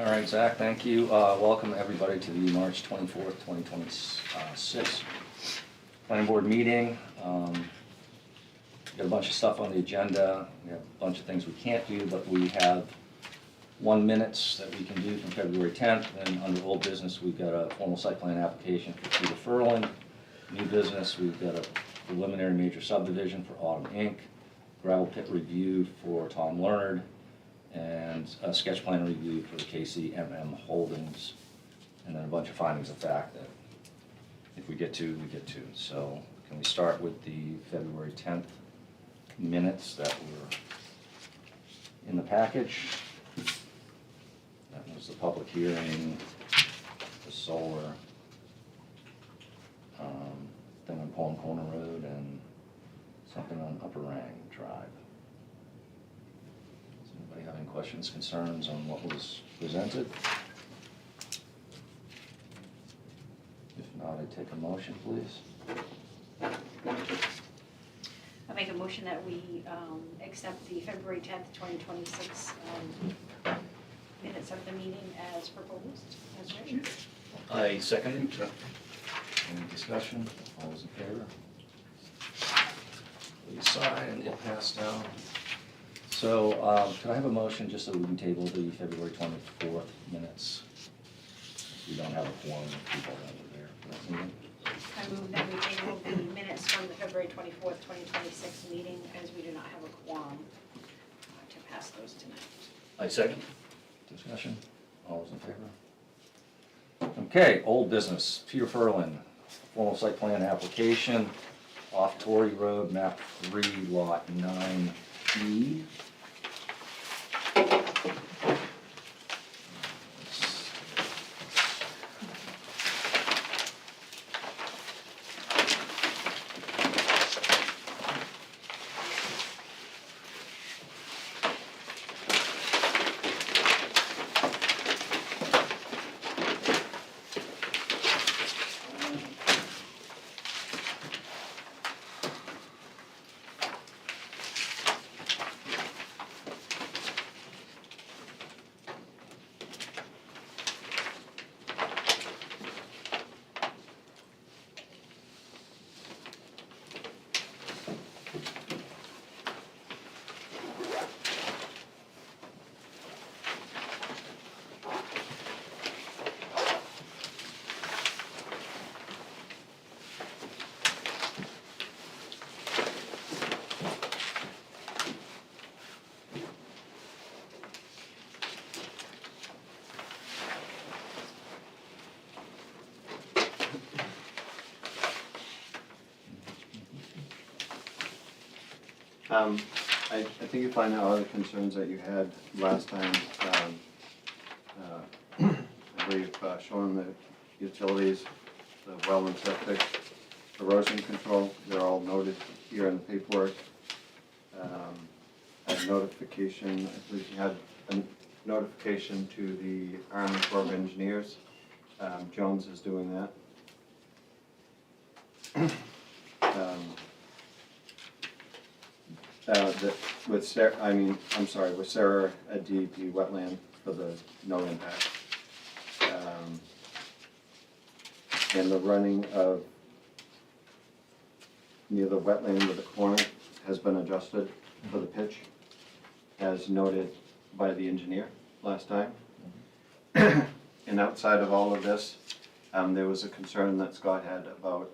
All right, Zach, thank you. Welcome everybody to the March 24th, 2026 Planning Board meeting. Got a bunch of stuff on the agenda. We have a bunch of things we can't do, but we have 1 minutes that we can do from February 10th. And under old business, we've got a formal site plan application for Peter Furlan. New business, we've got a preliminary major subdivision for Autumn Inc., gravel pit review for Tom Leonard, and a sketch plan review for the KCMM Holdings, and then a bunch of findings of fact that if we get to, we get to. So can we start with the February 10th minutes that were in the package? That was the public hearing, the solar thing on Palm Corner Road, and something on Upper Rang Drive. Does anybody have any questions, concerns on what was presented? If not, I'd take a motion, please. I make a motion that we accept the February 10th, 2026 minutes of the meeting as proposed, as written. I second it. Any discussion? All those in favor? Please sign and get passed down. So, could I have a motion just so we can table the February 24th minutes? We don't have a quorum of people that were there for that meeting. I move that we table the minutes from the February 24th, 2026 meeting, as we do not have a quorum to pass those tonight. I second. Discussion? All those in favor? Okay, old business, Peter Furlan, formal site plan application, off Torrey Road, map 3, lot 9E. I think you find out all the concerns that you had last time. I believe showing the utilities, the well and septic, erosion control, they're all noted here in the paperwork. A notification, I believe you had a notification to the Army Corps of Engineers. Jones is doing that. With Sarah, with Sarah at DEP wetland for the no impact. And the running of near the wetland with the corner has been adjusted for the pitch, as noted by the engineer last time. And outside of all of this, there was a concern that Scott had about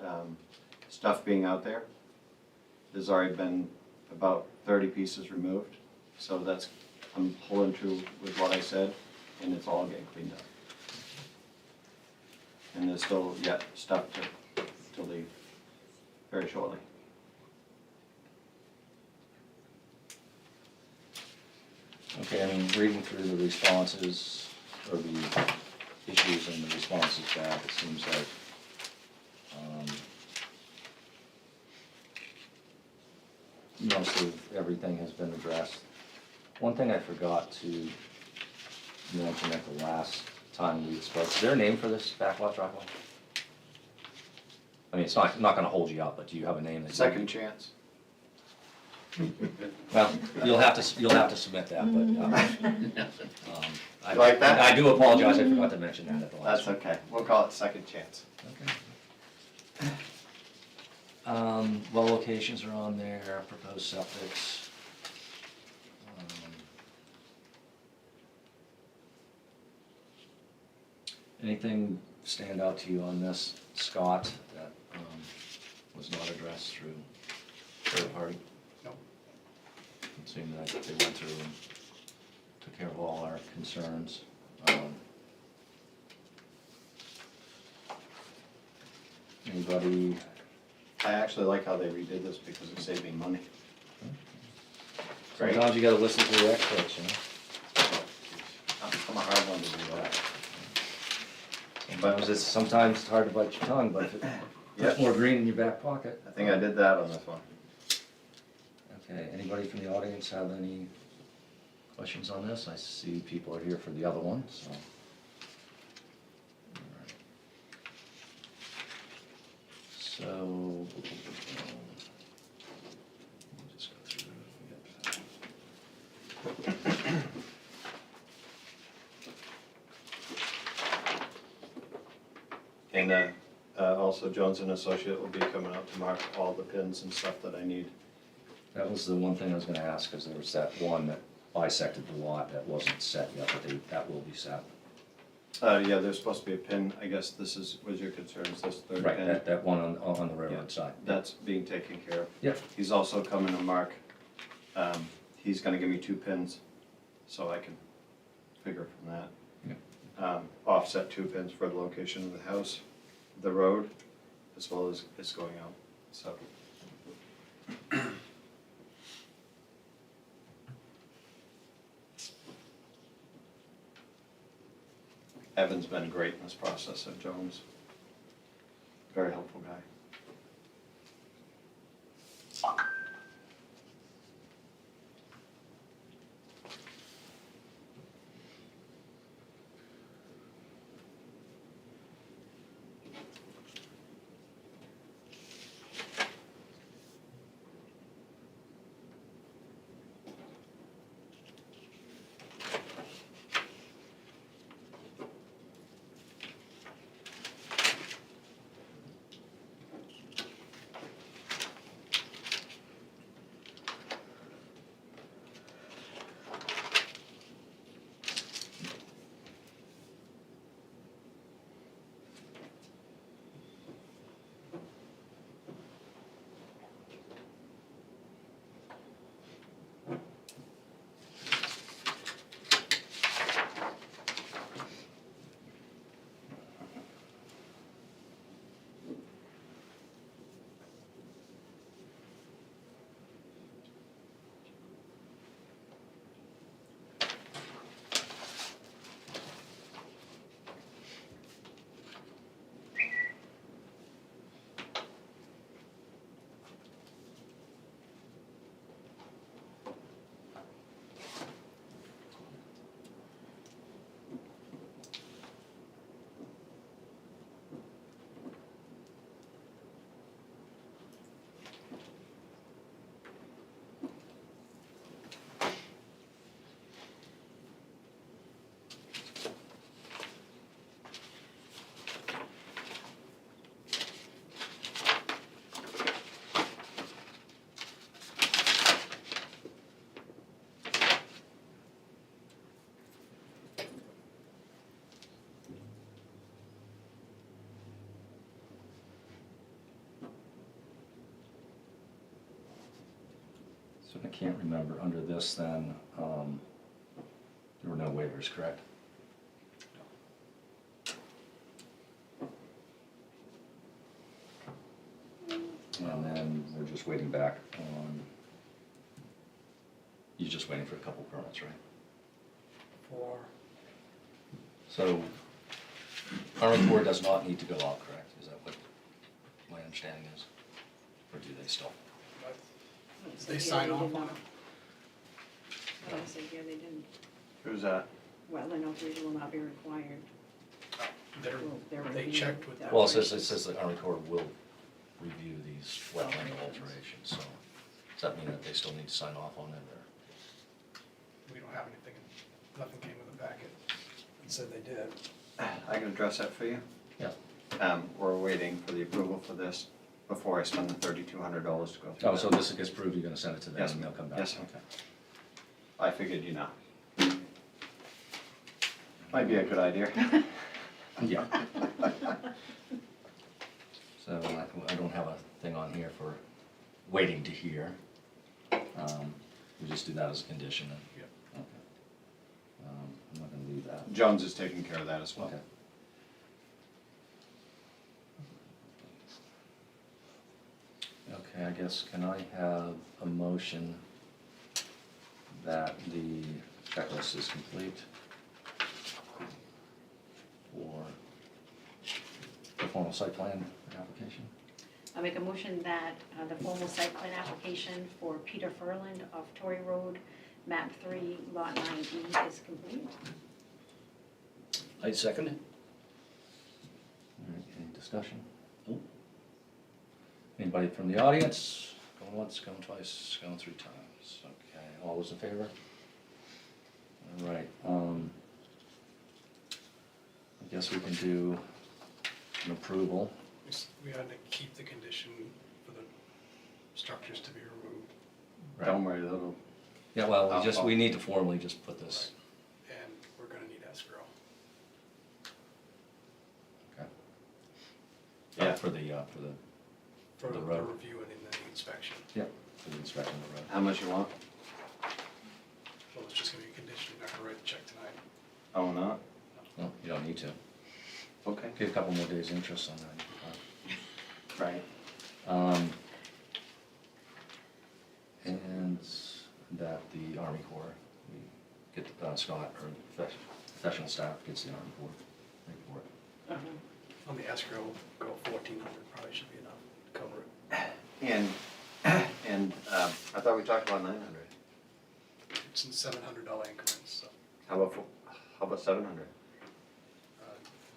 stuff being out there. There's already been about 30 pieces removed, so that's, I'm pulling true with what I said, and it's all getting cleaned up. And there's still yet stuff to leave very shortly. Okay, I mean, reading through the responses, or the issues and the responses back, it seems like most of everything has been addressed. One thing I forgot to mention at the last time we spoke, is there a name for this backlot driveway? I mean, it's not gonna hold you up, but do you have a name? Second chance. Well, you'll have to submit that, but, You like that? I do apologize, I forgot to mention that at the last That's one. okay, we'll call it second chance. Okay. Well locations are on there, proposed septics. Anything stand out to you on this, Scott, that was not addressed through third party? No. It seemed that they went through and took care of all our concerns. Anybody, I actually like how they redid this because it's saving money. Great. sometimes you gotta listen to the experts, you know? I'm a hard one to do that. Sometimes it's hard to bite your tongue, but if it Yep. puts more green in your back pocket. I think I did that on this one. Okay, anybody from the audience have any questions on this? I see people are here for the other one, so. Alright. So, we'll just go through. Yep. And also Jones and Associate will be coming out to mark all the pins and stuff that I need. That was the one thing I was gonna ask, because there was that one that bisected the lot that wasn't set yet, but that will be set. Yeah, there's supposed to be a pin, I guess this was your concern, is this third Right, pin? that one on the Yeah, railroad side. That's being taken care of. Yep. He's also coming to mark, he's gonna give me 2 pins, so I can figure from that. Offset 2 pins for the location of the house, the road, as well as it's going out, so. Evan's been great in this process at Jones. Very helpful guy. So I can't remember, under this then, there were no waivers, correct? And then we're just waiting back on, you're just waiting for a couple permits, right? For, So, Army Corps does not need to go out, correct? Is that what my understanding is? Or do they still? they sign off on it. But I said, yeah, they didn't. Who's that? Well, an alterations will not be required. They checked with that. Well, it says that Army Corps will review these wetland alterations, so. Does that mean that they still need to sign off on it, or? We don't have anything, nothing came in the packet and said they did. I can address that for you. Yeah. We're waiting for the approval for this before I spend the $3,200 to go through. Oh, so that. this gets approved, you're gonna send it to them Yes, and they'll come back? yes, sir. Okay. I figured you know. Might be a good idea. Yeah. So I don't have a thing on here for waiting to hear. We just do that as a condition and. Yep. Okay. I'm not gonna leave that. Jones is taking care of that as well. Okay. Okay, I guess, can I have a motion that the checklist is complete for the formal site plan application? I'll make a motion that the formal site plan application for Peter Furland of Torrey Road, map 3, lot 9E is complete. I second it. All right, any discussion? Anybody from the audience? Going once, going twice, going 3 times. Okay, all those in favor? All right, I guess we can do an approval. We had to keep the condition for the structures to be removed, Don't worry, that'll, Yeah, well, we need to formally just put this, and we're gonna need escrow. okay? Yeah. For the, For The the road. review and then the inspection. for the inspection of the road. how much you want? Well, it's just gonna be a condition, you're not gonna write the check tonight. Oh, not? No, you don't need to. Okay. Get a couple more days' interest on that. Right. And that the Army Corps, we get Scott, or professional staff gets the Army Corps report. On the escrow, go 1,400, probably should be enough to cover it. And I thought we talked about 900. It's in $700 increments, so, How about 700?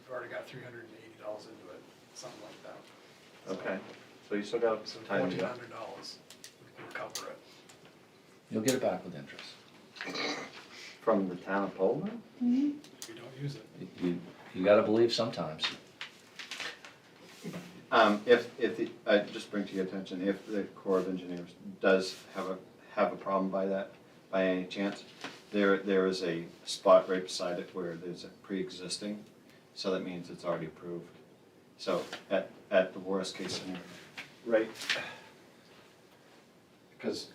we've already got $380 into it, something like that. So- Okay, so you still got So some time to go. $1,400, we can cover it. You'll get it back with interest. From the town of Pullman? If we don't use it. You gotta believe sometimes. I just bring to your attention, if the Corps of Engineers does have a problem by any chance, there is a spot right beside it where there's a pre-existing, so that means it's already approved. So at the worst case scenario, right? Because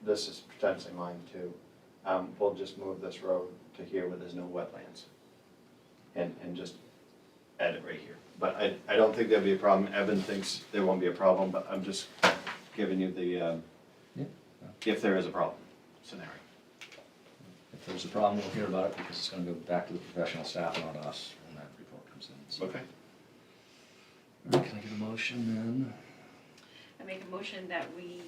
this is potentially mine too. We'll just move this road to here where there's no wetlands. And just add it right here. But I don't think there'll be a problem. Evan thinks there won't be a problem, but I'm just giving you the, if there is a problem scenario. If there's a problem, we'll hear about it because it's gonna go back to the professional staff, not us, when that report comes in. So- Okay. All right, can I get a motion then? I make a motion that we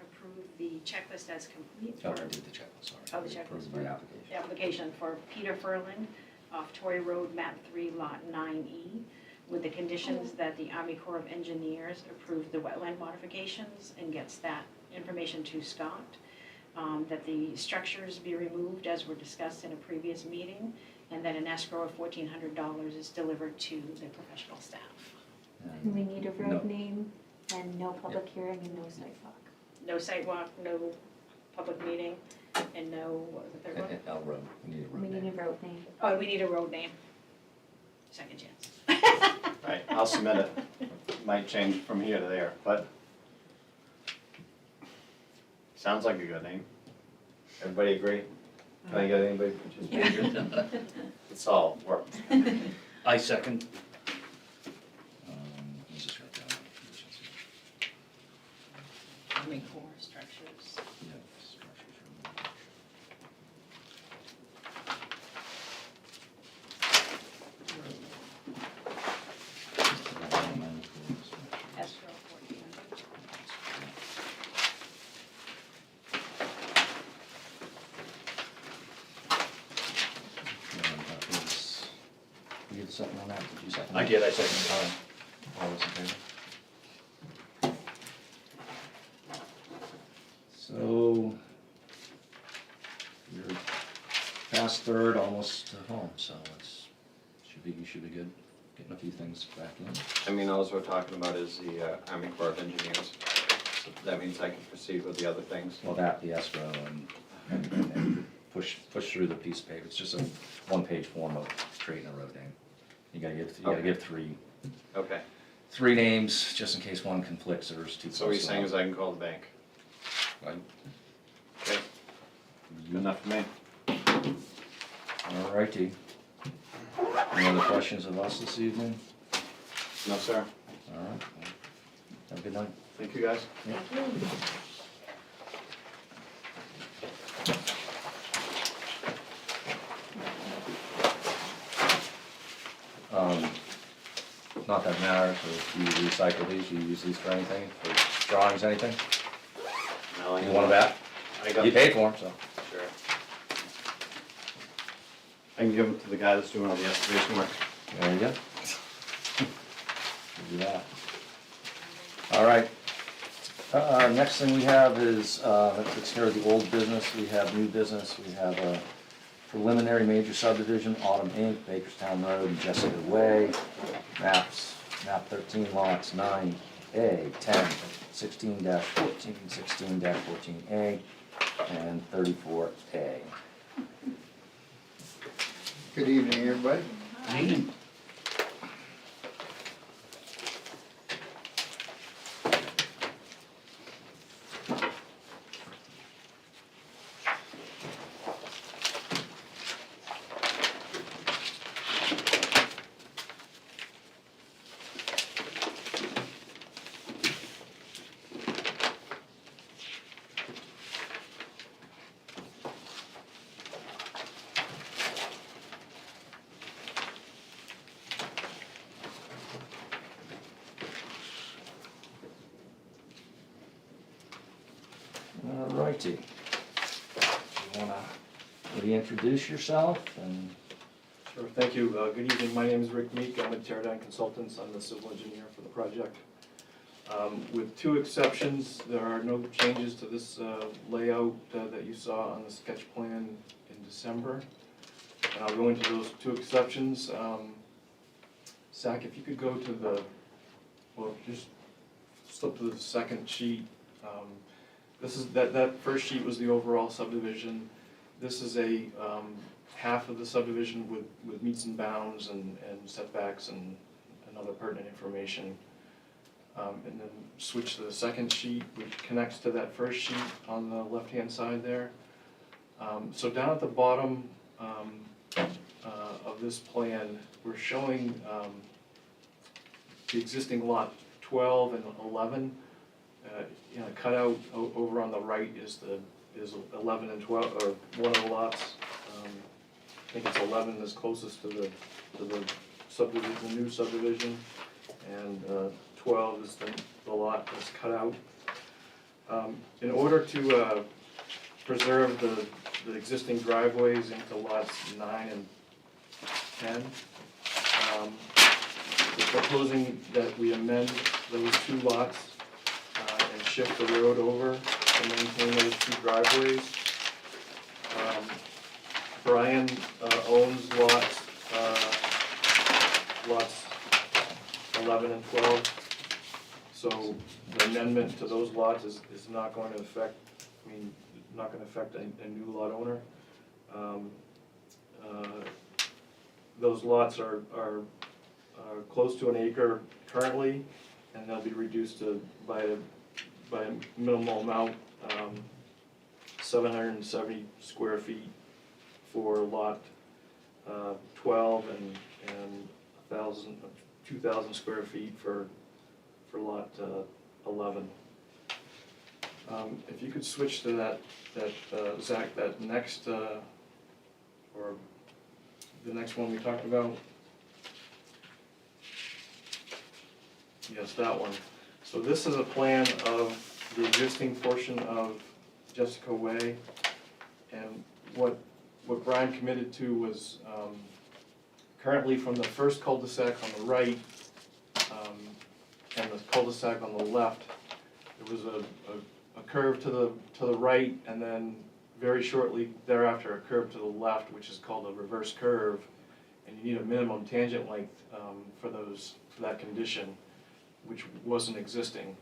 approve the checklist as complete Oh, for I did the checklist, sorry. Oh, the We checklist, approved right. the application. the application for Peter Furland off Torrey Road, map 3, lot 9E, with the conditions that the Army Corps of Engineers approve the wetland modifications and gets that information to Scott. That the structures be removed as were discussed in a previous meeting, and that an escrow of $1,400 is delivered to the professional staff. And we need a No. road name and no public hearing and no sidewalk. No sidewalk, no public meeting, and no, what was the third one? L Road, we need a road We need name. a road name. Oh, we need a road name. Second chance. Right, I'll submit it. Might change from here to there, but sounds like a good name. Everybody agree? Can I get anybody participate? It's all work. I second. Let me just write down the conditions here. Army Corps structures. Yeah, structures removed. Escrow 1,400. You get a second on that? Did you second? I that? did, I second. All those in favor? So, you're past third, almost to home, so you should be good, getting a few things back in. I mean, all we're talking about is the Army Corps of Engineers. So that means I can proceed with the other things. Well, that, the escrow, and push through the piece of paper, it's just a one-page form of creating a road name. You gotta Okay. give three Okay, names, just in case one conflicts or there's too close. so what you're to saying one. is I can call the bank. Right. Okay, good enough for me. All righty. Any other questions of us this evening? No, sir. All right, well, have a good night. Thank you, guys. Thank you. Not that it matters, if you recycle these, you use these for anything, for drawings, anything? No, I You want them back? I got. You paid for them, so. Sure. I can give them to the guy that's doing all the excavation work. There you go. Do that. All right. Next thing we have is, that takes care of the old business. We have new business. We have a preliminary major subdivision, Autumn Inc., Bakerstown Road, and Jessica Way. Map 13 lots 9A, 10, 16-14, 16-14A, and 34A. Good evening, everybody. All righty. You wanna reintroduce yourself and, Sure, thank you. Good evening, my name is Rick Meek, I'm with Teradyne Consultants, I'm the civil engineer for the project. With two exceptions, there are no changes to this layout that you saw on the sketch plan in December. And I'll go into those two exceptions. Zach, if you could go to the, well, just flip to the second sheet. This is, that first sheet was the overall subdivision. This is a half of the subdivision with meets and bounds and setbacks and other pertinent information. And then switch to the second sheet, which connects to that first sheet on the left-hand side there. So down at the bottom of this plan, we're showing the existing lot 12 and 11. You know, cut out over on the right is 11 and 12, or one of the lots. I think it's 11 is closest to the subdivision, the new subdivision, and 12 is the lot that's cut out. In order to preserve the existing driveways into lots 9 and 10, we're proposing that we amend those two lots and shift the road over to maintain those two driveways. Brian owns lots 11 and 12, so the amendment to those lots is not going to affect, not going to affect a new lot owner. Those lots are close to an acre currently, and they'll be reduced to by a minimal amount, 770 square feet for lot 12 and 2,000 square feet for lot 11. If you could switch to that Zach, that next, or the next one we talked about. Yes, that one. So this is a plan of the existing portion of Jessica Way, and what Brian committed to was currently from the first cul-de-sac on the right and the cul-de-sac on the left, there was a curve to the right, and then very shortly thereafter, a curve to the left, which is called a reverse curve. And you need a minimum tangent length for that condition, which wasn't existing.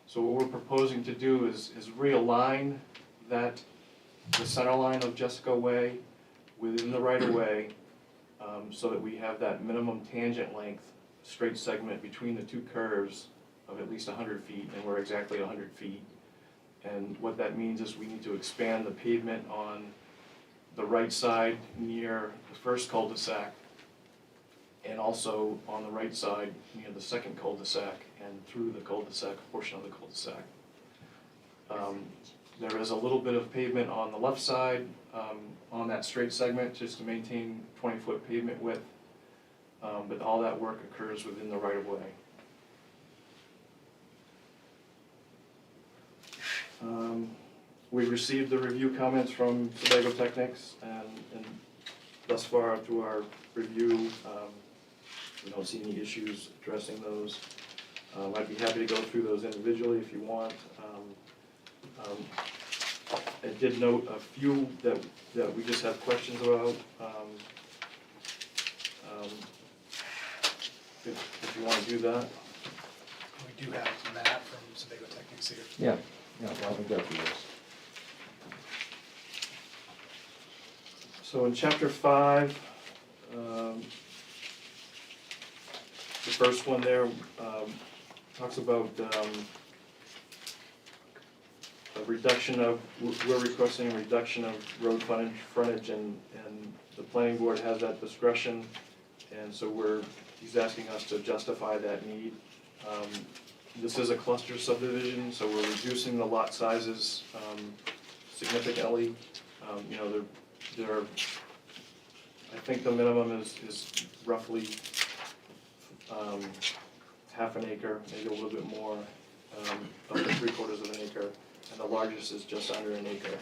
So what we're proposing to do is realign the center line of Jessica Way within the right-of-way, so that we have that minimum tangent length straight segment between the two curves of at least 100 feet, and we're exactly 100 feet. And what that means is we need to expand the pavement on the right side near the first cul-de-sac, and also on the right side near the second cul-de-sac and through the cul-de-sac, portion of the cul-de-sac. There is a little bit of pavement on the left side on that straight segment, just to maintain 20-foot pavement width, but all that work occurs within the right-of-way. We received the review comments from Sebago Technics, and thus far through our review, we don't see any issues addressing those. I'd be happy to go through those individually if you want. I did note a few that we just have questions about. If you want to do that. We do have Matt from Sebago Technics here. Yeah, well, we got through this. So in chapter 5, the first one there talks about a reduction of, we're requesting a reduction of road frontage, and the planning board has that discretion, and so he's asking us to justify that need. This is a cluster subdivision, so we're reducing the lot sizes significantly. You know, they're, I think the minimum is roughly half an acre, maybe a little bit more, up to 3/4 of an acre, and the largest is just under an acre.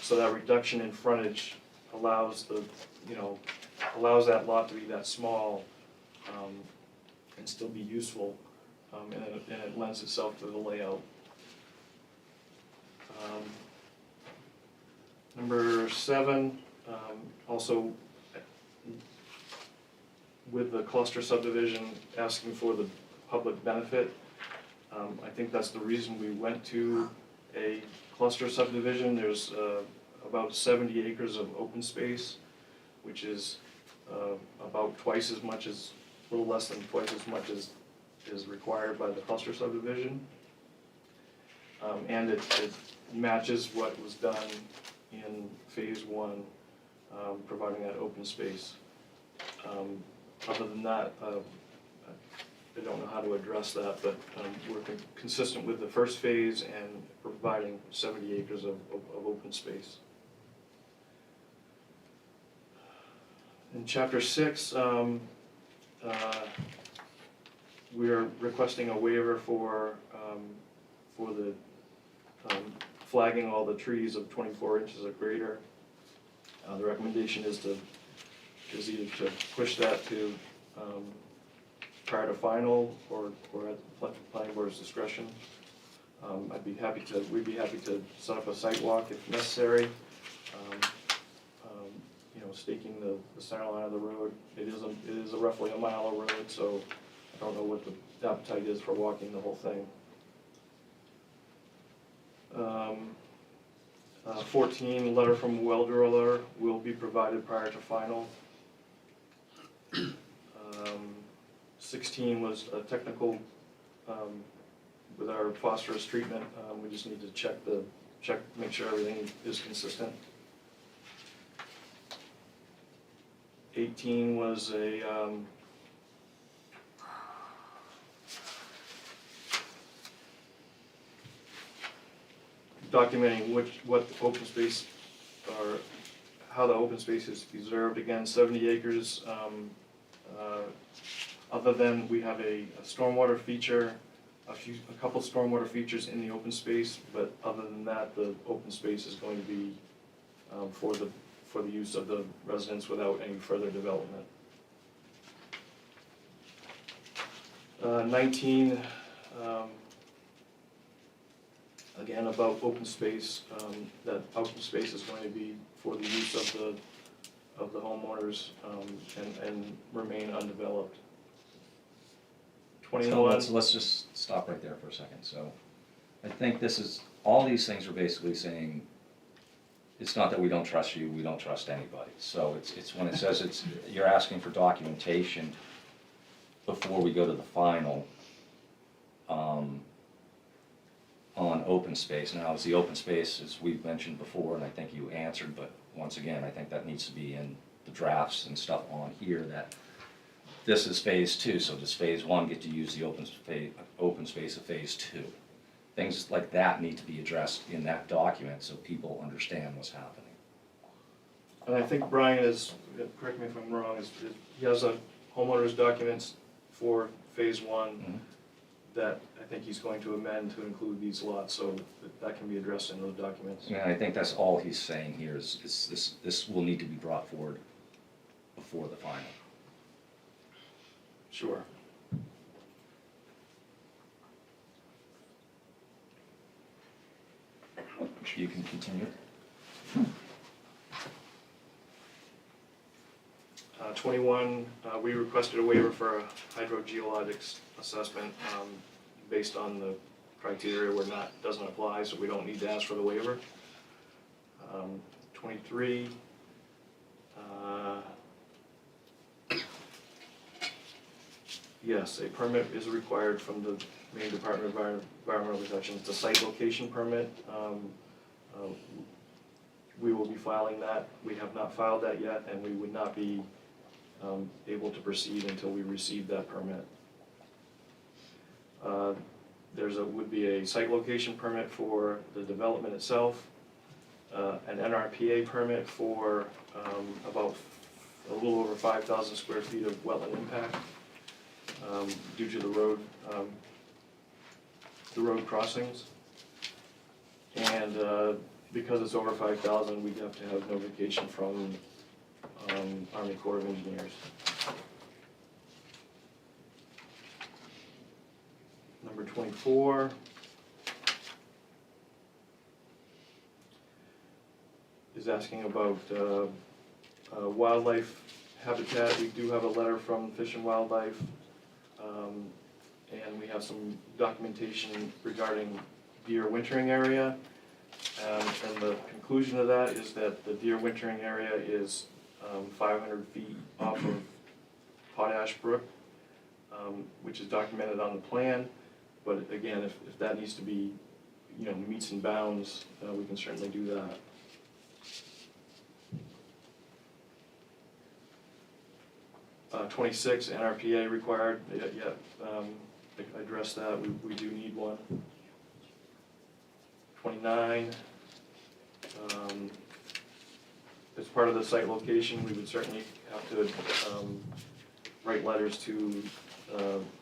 So that reduction in frontage allows allows that lot to be that small and still be useful, and it lends itself to the layout. Number 7, also with the cluster subdivision, asking for the public benefit. I think that's the reason we went to a cluster subdivision. There's about 70 acres of open space, which is about twice as much as, a little less than twice as much as is required by the cluster subdivision. And it matches what was done in phase 1, providing that open space. Other than that, I don't know how to address that, but we're consistent with the first phase and providing 70 acres of open space. In chapter 6, we are requesting a waiver for the flagging all the trees of 24 inches or greater. The recommendation is either to push that to prior to final or at the planning board's discretion. We'd be happy to set up a site walk if necessary. Staking the center line of the road. It is roughly a mile of road, so I don't know what the appetite is for walking the whole thing. 14, letter from a well driller will be provided prior to final. 16 was a technical with our phosphorus treatment. We just need to make sure everything is consistent. 18 was a documenting what the open space, or how the open space is preserved. Again, 70 acres. Other than we have a stormwater feature, a couple stormwater features in the open space, but other than that, the open space is going to be for the use of the residents without any further development. 19, Again, about open space, that open space is going to be for the use of the homeowners, and remain undeveloped. So 21. let's just stop right there for a second. So I think this is, all these things are basically saying, it's not that we don't trust you, we don't trust anybody. So it's when it says you're asking for documentation before we go to the final, on open space. Now, is the open space, as we've mentioned before, and I think you answered, but once again, I think that needs to be in the drafts and stuff on here, that this is phase two, so does phase one get to use the open space of phase two? Things like that need to be addressed in that document so people understand what's happening. And I think Brian is, correct me if I'm wrong, he has a homeowner's documents for phase one that I think he's going to amend to include these lots, so that can be addressed in those documents. And I think that's all he's saying here is this will need to be brought forward before the final. Sure. You can continue. 21, we requested a waiver for a hydrogeologic assessment based on the criteria where doesn't apply, so we don't need to ask for the waiver. 23, yes, a permit is required from the Maine Department of Environmental Protection. It's a site location permit. We will be filing that. We have not filed that yet, and we would not be able to proceed until we receive that permit. Would be a site location permit for the development itself, an NRPA permit for about a little over 5,000 square feet of wetland impact due to the road crossings. And because it's over 5,000, we'd have to have notification from Army Corps of Engineers. Number 24. Is asking about wildlife habitat. We do have a letter from Fish and Wildlife, and we have some documentation regarding deer wintering area. And the conclusion of that is that the deer wintering area is 500 feet off of Potash Brook, which is documented on the plan. But again, if that needs to be, meets and bounds, we can certainly do that. Uh, 26, NRPA required, I addressed that, we do need one. 29, as part of the site location, we would certainly have to write letters to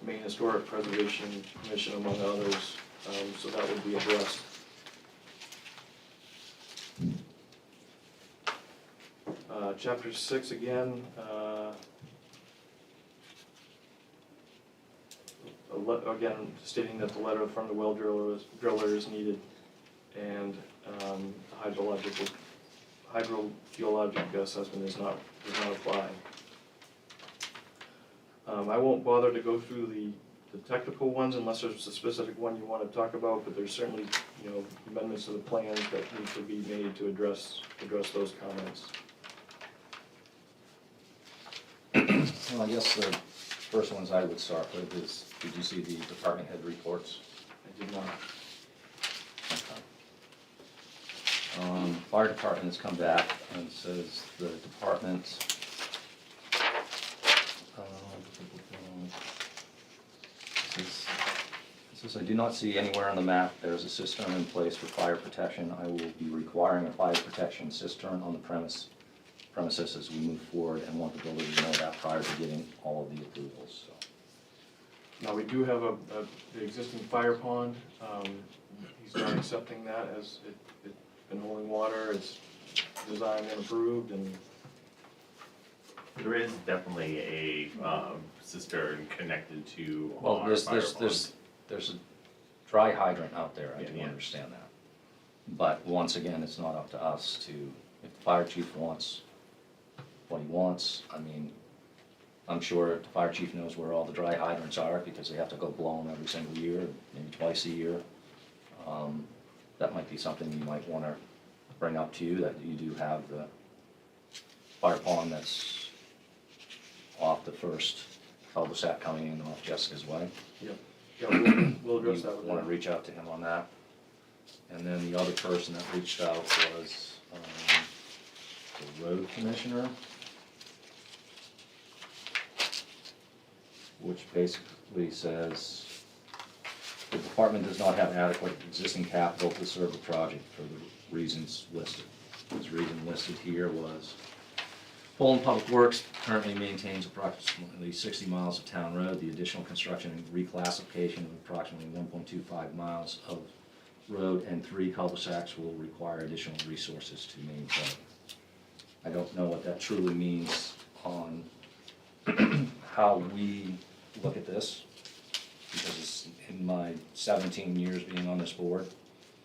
Maine Historic Preservation Commission, among others, so that would be addressed. Chapter 6 again, again stating that the letter from the well driller is needed, and the hydrogeologic assessment does not apply. I won't bother to go through the technical ones unless there's a specific one you want to talk about, but there's certainly, amendments to the plans that need to be made to address those comments. Well, I guess the first ones I would start with is, did you see the department head reports? I did not. Fire department has come back and says the department, it says, I do not see anywhere on the map there is a cistern in place for fire protection. I will be requiring a fire protection cistern on the premises as we move forward, and want the builder to know that prior to getting all of the approvals, so. Now, we do have the existing fire pond. He's not accepting that as it's been holding water, it's designed and approved, and There is definitely a cistern connected to Well, our there's fire pond. a dry hydrant out there, I Yeah, do yeah. understand that. But once again, it's not up to us to, if the fire chief wants what he wants, I mean, I'm sure the fire chief knows where all the dry hydrants are, because they have to go blow them every single year, maybe twice a year. That might be something you might wanna bring up to you, that you do have the fire pond that's off the first cul-de-sac coming in off Jessica's Way. Yeah, we'll address that with You wanna them. reach out to him on that? And then the other person that reached out was, the road commissioner, which basically says, the department does not have adequate existing capital to serve the project for the reasons listed. His reason listed here was, Poland Public Works currently maintains approximately 60 miles of town road. The additional construction and reclassification of approximately 1.25 miles of road and 3 cul-de-sacs will require additional resources to maintain. I don't know what that truly means on how we look at this, because it's in my 17 years being on this board,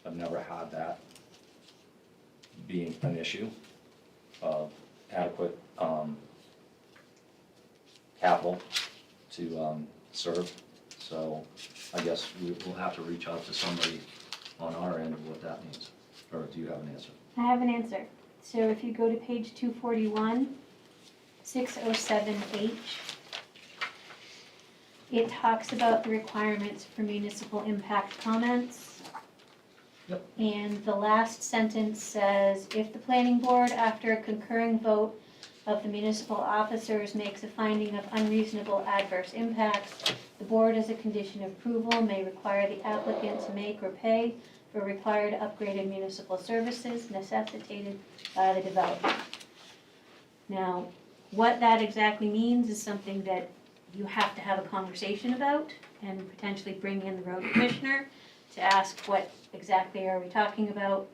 I've never had that being an issue of adequate capital to serve. So I guess we'll have to reach out to somebody on our end of what that means. Or do you have an answer? I have an answer. So if you go to page 241, 607H, it talks about the requirements for municipal impact comments. Yep. And the last sentence says, if the planning board, after a concurring vote of the municipal officers, makes a finding of unreasonable adverse impacts, the board, as a condition of approval, may require the applicant to make or pay for required upgraded municipal services necessitated by the development. Now, what that exactly means is something that you have to have a conversation about and potentially bring in the road commissioner to ask what exactly are we talking about.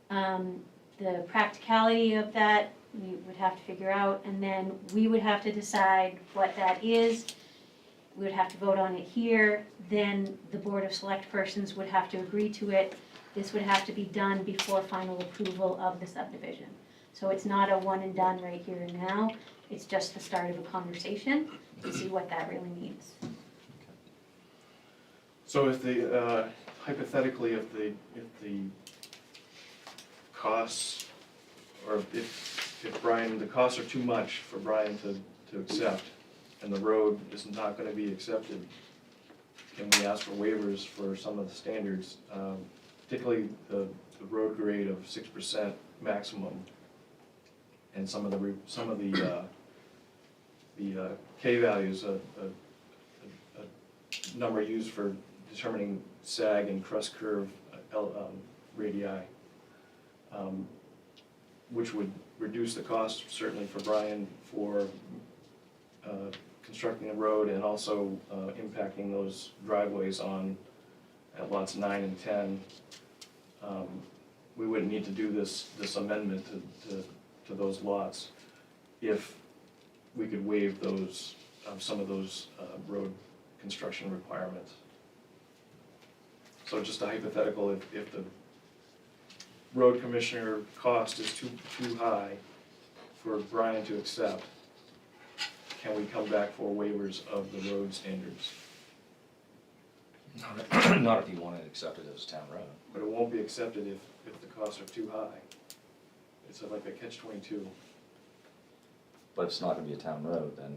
The practicality of that, we would have to figure out, and then we would have to decide what that is. We would have to vote on it here, then the Board of Select Persons would have to agree to it. This would have to be done before final approval of the subdivision. So it's not a one and done right here and now, it's just the start of a conversation to see what that really means. So if the, hypothetically, if the costs, or if Brian, the costs are too much for Brian to accept, and the road is not gonna be accepted, can we ask for waivers for some of the standards, particularly the road grade of 6% maximum, and some of the K values, a number used for determining sag and crust curve radii, which would reduce the cost certainly for Brian for constructing the road and also impacting those driveways at lots 9 and 10. We wouldn't need to do this amendment to those lots if we could waive those, some of those road construction requirements. So just a hypothetical, if the road commissioner cost is too high for Brian to accept, can we come back for waivers of the road standards? Not if you want to accept it as a town road. But it won't be accepted if the costs are too high. It's like a catch-22. But if it's not gonna be a town road, then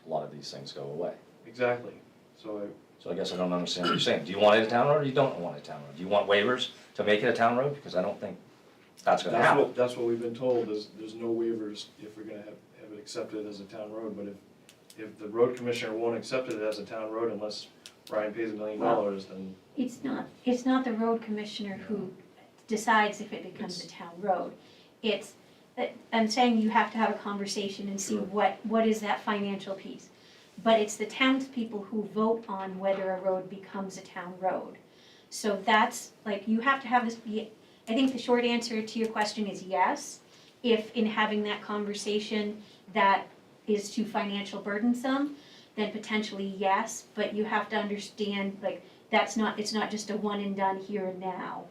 a lot of these things go away. Exactly. So So I guess I don't understand what you're saying. Do you want it a town road or you don't want it a town road? Do you want waivers to make it a town road? Because I don't think that's gonna happen. that's what we've been told, there's no waivers if we're gonna have it accepted as a town road, but if the road commissioner won't accept it as a town road unless Brian pays $1 million, then, It's not the road commissioner who decides if it becomes a town road. It's, I'm saying you have to have a conversation and see what is that financial piece. But it's the townspeople who vote on whether a road becomes a town road. So that's, like, you have to have this, I think the short answer to your question is yes. If in having that conversation that is too financial burdensome, then potentially yes, but you have to understand, like, it's not just a one and done here and now.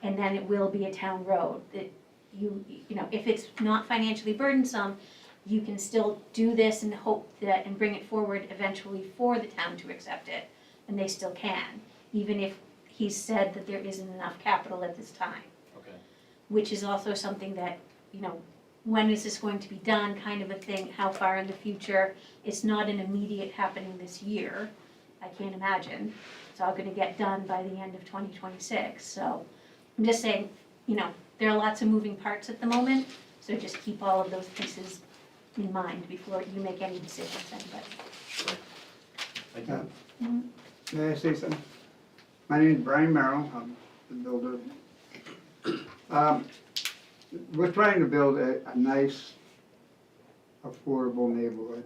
and then it will be a town road. That you know, if it's not financially burdensome, you can still do this and hope that, and bring it forward eventually for the town to accept it, and they still can, even if he's said that there isn't enough capital at this time. Okay. Which is also something that, you know, when is this going to be done, kind of a thing, how far in the future? It's not an immediate happening this year, I can't imagine. It's all gonna get done by the end of 2026, so I'm just saying, you know, there are lots of moving parts at the moment, so just keep all of those pieces in mind before you make any decisions, anybody. Thank you. May I say something? My name is Brian Merrill, I'm the builder. We're trying to build a nice, affordable neighborhood,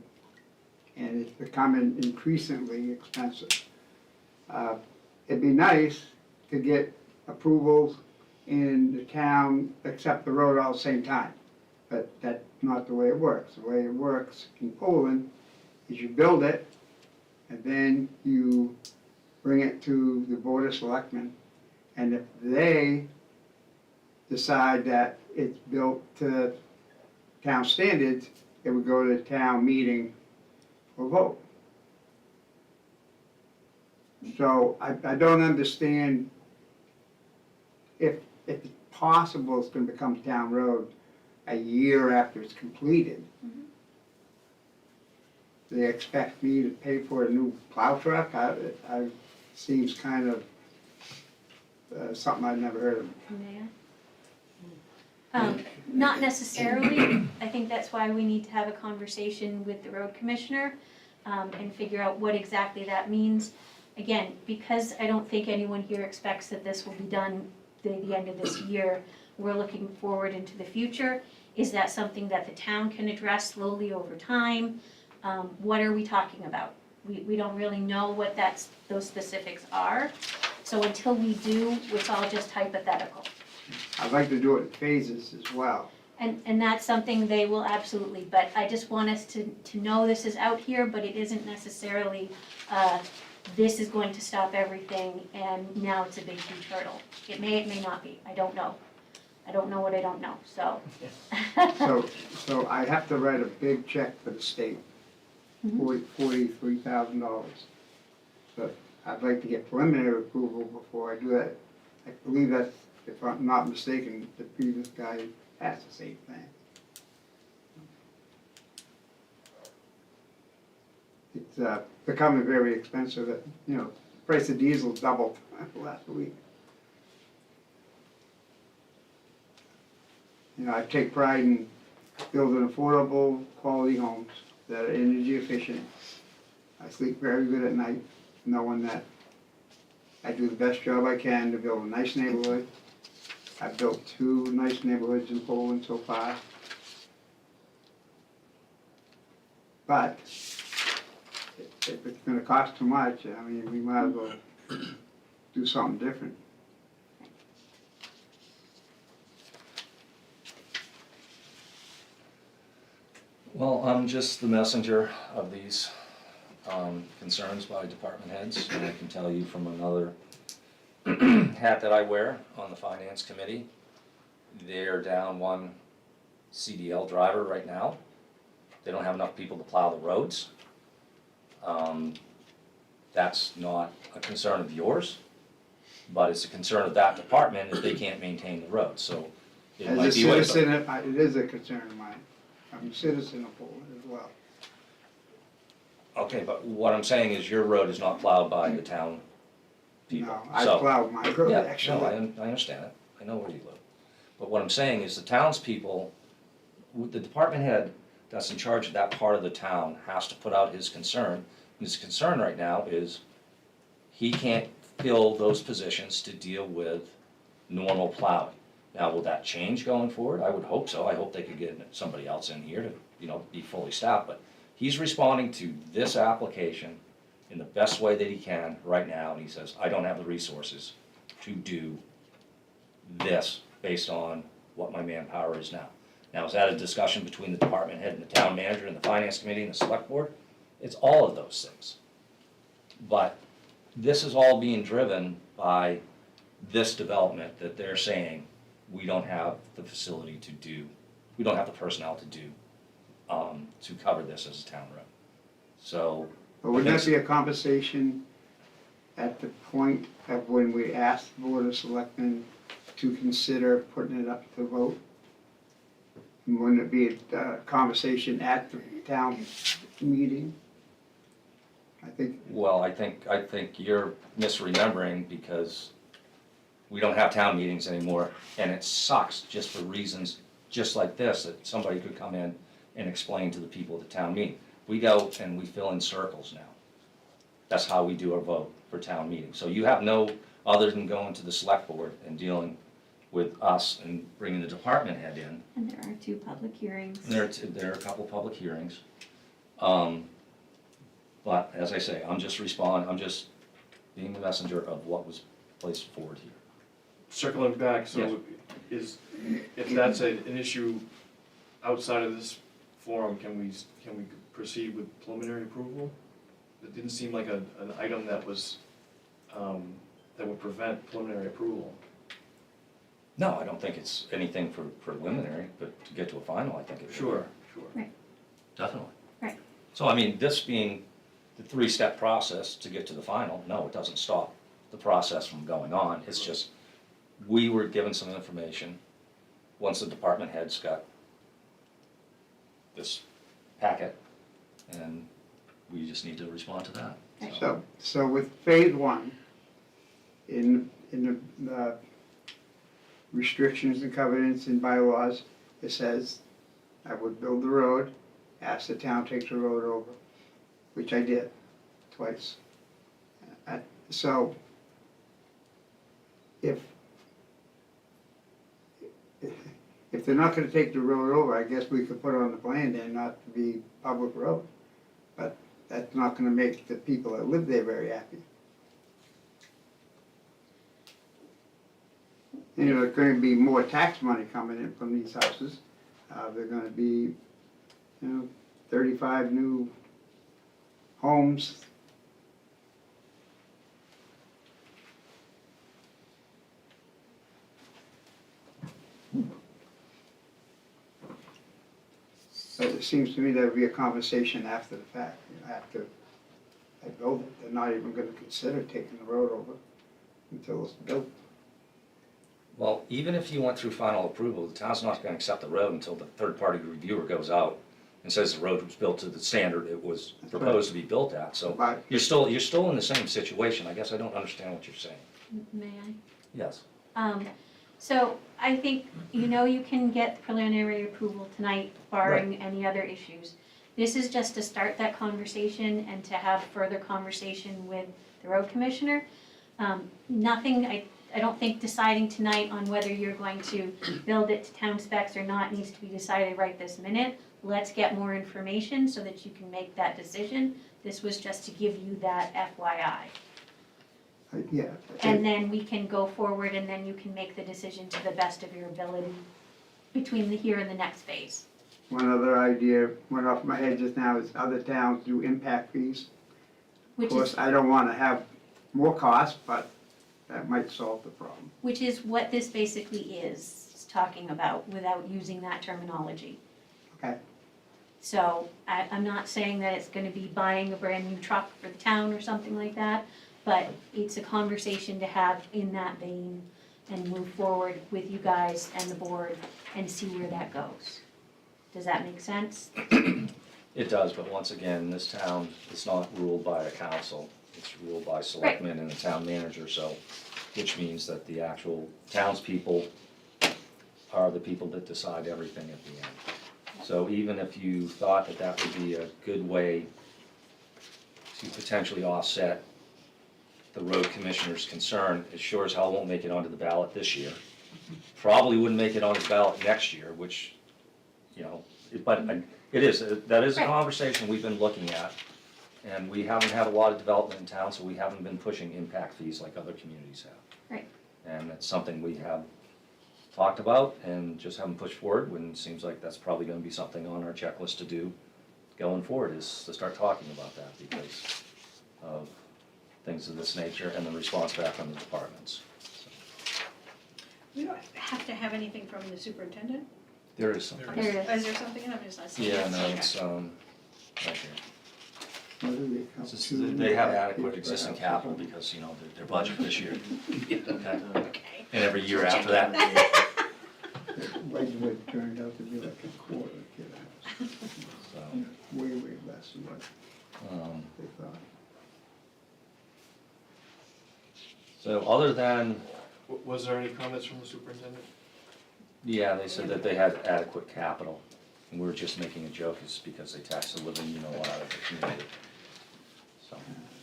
and it's becoming increasingly expensive. It'd be nice to get approvals in the town, accept the road all at the same time, but that's not the way it works. The way it works in Poland is you build it, and then you bring it to the Board of Selectmen, and if they decide that it's built to town standards, it would go to the town meeting for vote. So I don't understand if it's possible it's gonna become a town road a year after it's completed. They expect me to pay for a new plow truck? I seems kind of something I've never heard of. May I? Not necessarily. I think that's why we need to have a conversation with the road commissioner and figure out what exactly that means. Again, because I don't think anyone here expects that this will be done the end of this year, we're looking forward into the future. Is that something that the town can address slowly over time? What are we talking about? We don't really know what those specifics are. So until we do, it's all just hypothetical. I'd like to do it in phases as well. And that's something they will absolutely, but I just want us to know this is out here, but it isn't necessarily, this is going to stop everything and now it's a big huge hurdle. It may not be, I don't know. I don't know what I don't know, so. So I have to write a big check for the state, $43,000. So I'd like to get preliminary approval before I do that. I believe that's, if I'm not mistaken, the previous guy has the same thing. It's becoming very expensive, you know, the price of diesel doubled last week. You know, I take pride in building affordable, quality homes that are energy efficient. I sleep very good at night, knowing that I do the best job I can to build a nice neighborhood. I've built 2 nice neighborhoods in Poland so far. But if it's gonna cost too much, I mean, we might as well do something different. Well, I'm just the messenger of these concerns by department heads, and I can tell you from another hat that I wear on the finance committee, they're down 1 CDL driver right now. They don't have enough people to plow the roads. That's not a concern of yours, but it's a concern of that department if they can't maintain the roads, so it As a might be way. citizen, it is a concern of mine. I'm a citizen of Poland as well. Okay, but what I'm saying is your road is not plowed by the town people. No, I So- plowed my road, Yeah, actually. no, I understand it, I know where you live. But what I'm saying is the townspeople, the department head that's in charge of that part of the town has to put out his concern. His concern right now is he can't fill those positions to deal with normal plowing. Now, will that change going forward? I would hope so, I hope they could get somebody else in here to, you know, be fully staffed, but he's responding to this application in the best way that he can right now, and he says, I don't have the resources to do this based on what my manpower is now. Now, is that a discussion between the department head and the town manager and the finance committee and the select board? It's all of those things. But this is all being driven by this development that they're saying we don't have the facility to do, we don't have the personnel to do, to cover this as a town road. So, But would that be a conversation at the point of when we ask the Board of Selectmen to consider putting it up to vote? Wouldn't it be a conversation at the town meeting? I think, well, I think you're misremembering because we don't have town meetings anymore, and it sucks just for reasons just like this, that somebody could come in and explain to the people at the town meeting. We go and we fill in circles now. That's how we do our vote for town meeting. So you have no, other than going to the select board and dealing with us and bringing the department head in. And there are 2 public hearings. There are a couple public hearings. But as I say, I'm just being the messenger of what was placed forward here. Circling back, Yes. so if that's an issue outside of this forum, can we proceed with preliminary approval? It didn't seem like an item that was, that would prevent preliminary approval. No, I don't think it's anything for preliminary, but to get to a final, I think it would. Sure. Definitely. Right. So I mean, this being the 3-step process to get to the final, no, it doesn't stop the process from going on. It's just, we were given some information, once the department heads got this packet, and we just need to respond to that. so with phase 1, in the restrictions and covenants and bylaws, it says, I would build the road, ask the town to take the road over, which I did, twice. So, if they're not gonna take the road over, I guess we could put on the plan then not to be public road. But that's not gonna make the people that live there very happy. You know, there's gonna be more tax money coming in from these houses. They're gonna be, 35 new homes. So it seems to me there'd be a conversation after the fact, after I build it. They're not even gonna consider taking the road over until it's built. Well, even if you went through final approval, the town's not gonna accept the road until the third-party reviewer goes out and says the road was built to the standard it was That's right. proposed to be built at. So But you're still in the same situation. I guess I don't understand what you're saying. May I? Yes. So I think, you can get preliminary approval tonight barring any other issues. This is just to start that conversation and to have further conversation with the road commissioner. Nothing, I don't think deciding tonight on whether you're going to build it to town specs or not needs to be decided right this minute. Let's get more information so that you can make that decision. This was just to give you that FYI. yeah. And then we can go forward and then you can make the decision to the best of your ability between the here and the next phase. One other idea went off my head just now is other towns do impact fees. Of Which course, is, I don't wanna have more costs, but that might solve the problem. which is what this basically is talking about without using that terminology. Okay. So I'm not saying that it's gonna be buying a brand new truck for the town or something like that, but it's a conversation to have in that vein and move forward with you guys and the board and see where that goes. Does that make sense? It does, but once again, this town is not ruled by a council. It's ruled by selectmen and the town manager, so, which means that the actual townspeople are the people that decide everything at the end. So even if you thought that that would be a good way to potentially offset the road commissioner's concern, it sure as hell won't make it onto the ballot this year. Probably wouldn't make it onto the ballot next year, which, but it is, that is a Right. conversation we've been looking at. And we haven't had a lot of development in town, so we haven't been pushing impact fees like other communities have. Right. And it's something we have talked about and just haven't pushed forward, when it seems like that's probably gonna be something on our checklist to do going forward, is to start talking about that because of things of this nature and the response back from the departments. We don't have to have anything from the superintendent? There is something. There it Is is. there something in it? I'm just not seeing Yeah, it. no, Okay. it's, right here. What do they come It's just to? that they have adequate existing capital because, you know, their budget this year. Okay. Okay. And every year after that. Wedgewood turned out to be like a quarter, So, way, way less than what um, they thought. so other than, Was there any comments from the superintendent? yeah, they said that they had adequate capital. And we were just making a joke, it's because they tax the living, you know, what, out of the community. So,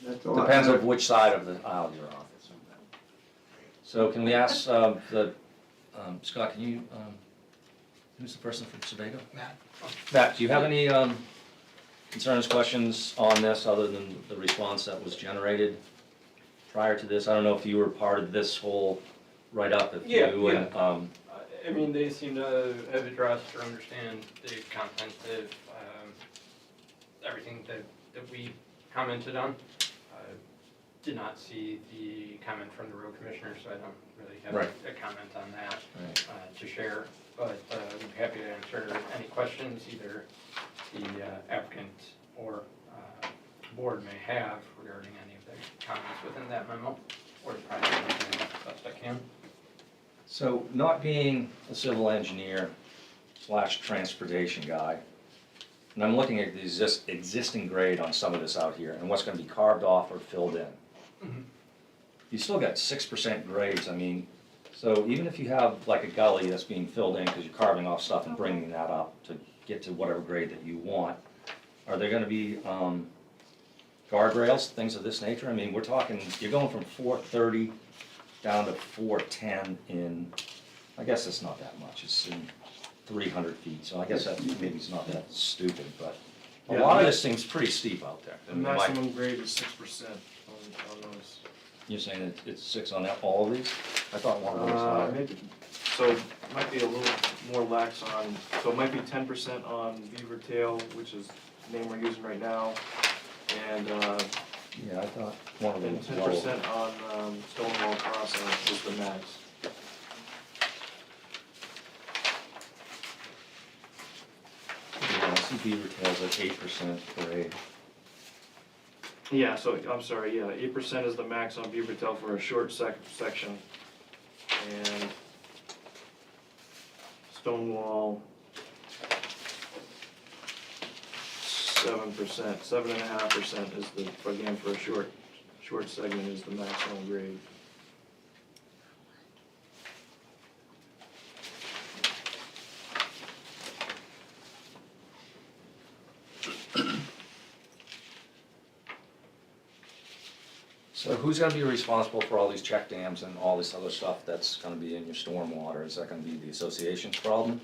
That's all I depends heard. on which side of the aisle you're on. So can we ask, Scott, can you, who's the person from Sebago? Matt? Matt, do you have any concerns, questions on this, other than the response that was generated prior to this? I don't know if you were part of this whole write-up, if Yeah, you and, I mean, they seem to have addressed or understand the content of everything that we commented on. Did not see the comment from the road commissioner, so I don't really have Right. a comment on that Right. to share. But we'd be happy to answer any questions either the applicant or board may have regarding any of the comments within that memo, or the project as best I can. So not being a civil engineer / transportation guy, and I'm looking at the existing grade on some of this out here and what's gonna be carved off or filled in. Mhm. You still got 6% grades, I mean, so even if you have like a gully that's being filled in because you're carving off stuff and bringing that up to get to whatever grade that you want, are there gonna be guardrails, things of this nature? I mean, we're talking, you're going from 430 down to 410 in, I guess it's not that much, it's in 300 feet, so I guess that maybe it's not that stupid, but a Yeah, lot of the- this seems pretty steep out there. I The mean, like, maximum grade is 6% on those. you're saying it's 6 on all of these? I thought one of them was higher. Maybe, so it might be a little more lax on, so it might be 10% on Beaver Tail, which is the name we're using right now, and Yeah, I thought one of them and was 10% lower. on Stonewall Crossing is the max. Yeah, I see Beaver Tail's at 8% grade. Yeah, so, I'm sorry, yeah, 8% is the max on Beaver Tail for a short section. And Stonewall, 7%, 7.5% is the, again, for a short segment is the maximum grade. So who's gonna be responsible for all these check dams and all this other stuff that's gonna be in your stormwater? Is that gonna be the association's problem?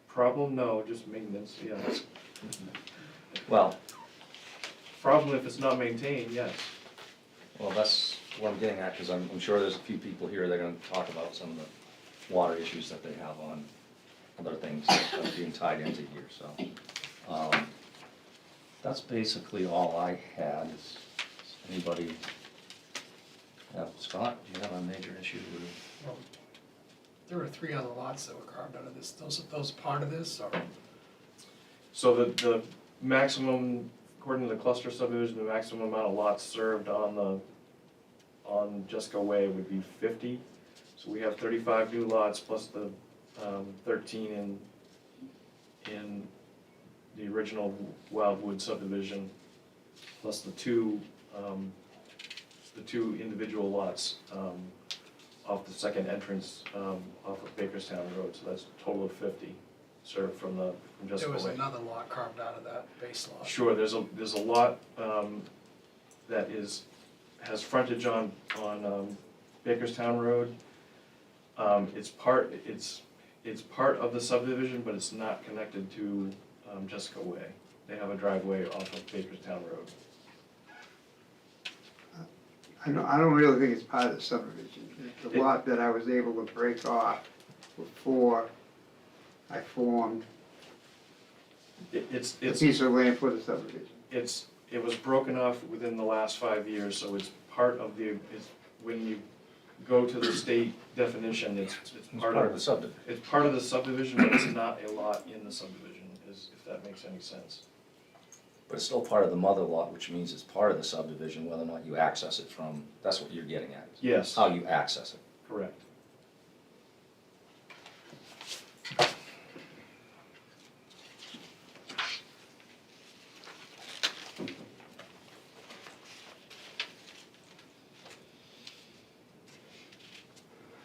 Problem, no, just maintenance, yeah. Well, Problem if it's not maintained, yes. well, that's what I'm getting at, because I'm sure there's a few people here that are gonna talk about some of the water issues that they have on other things that are being tied into here, so. That's basically all I had. Is anybody, Scott, do you have a major issue with it? Well, there were 3 other lots that were carved out of this. Those part of this, or? So the maximum, according to the cluster subdivision, the maximum amount of lots served on Jessica Way would be 50. So we have 35 new lots plus the 13 in the original Wildwood subdivision, plus the two individual lots off the second entrance off of Bakerstown Road. So that's a total of 50 served from There Jessica was Way. another lot carved out of that base lot. Sure, there's a lot that has frontage on Bakerstown Road. It's part of the subdivision, but it's not connected to Jessica Way. They have a driveway off of Bakerstown Road. I don't really think it's part of the subdivision. It's a lot that I was able to break off before I formed It's a piece of land for the subdivision. it was broken off within the last 5 years, so it's part of when you go to the state definition, it's It's part of, the subdivision. it's part of the subdivision, but it's not a lot in the subdivision, if that makes any sense. But it's still part of the mother lot, which means it's part of the subdivision, whether or not you access it from, that's what you're getting at. Yes, How you access it. correct.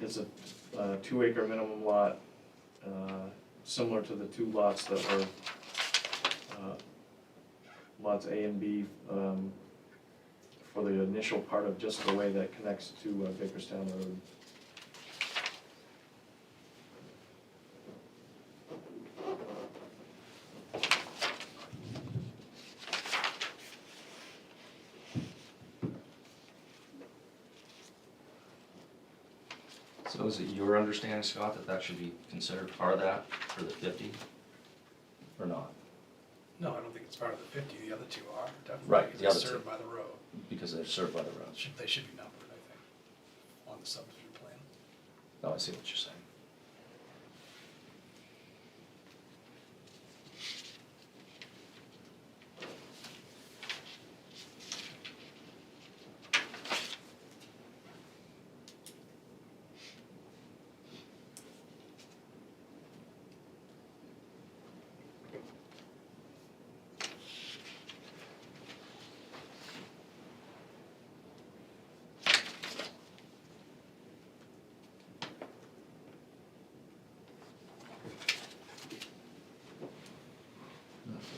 It's a 2 acre minimum lot, similar to the two lots that were lots A and B, for the initial part of just the way that connects to Bakerstown Road. So is it your understanding, Scott, that that should be considered part of that for the 50? Or not? No, I don't think it's part of the 50, the other two are, definitely. Right, because the they're other two. served by the road. Because they're served by the road. They should be numbered, I think, on the subdivision plan. Oh, I see what you're saying.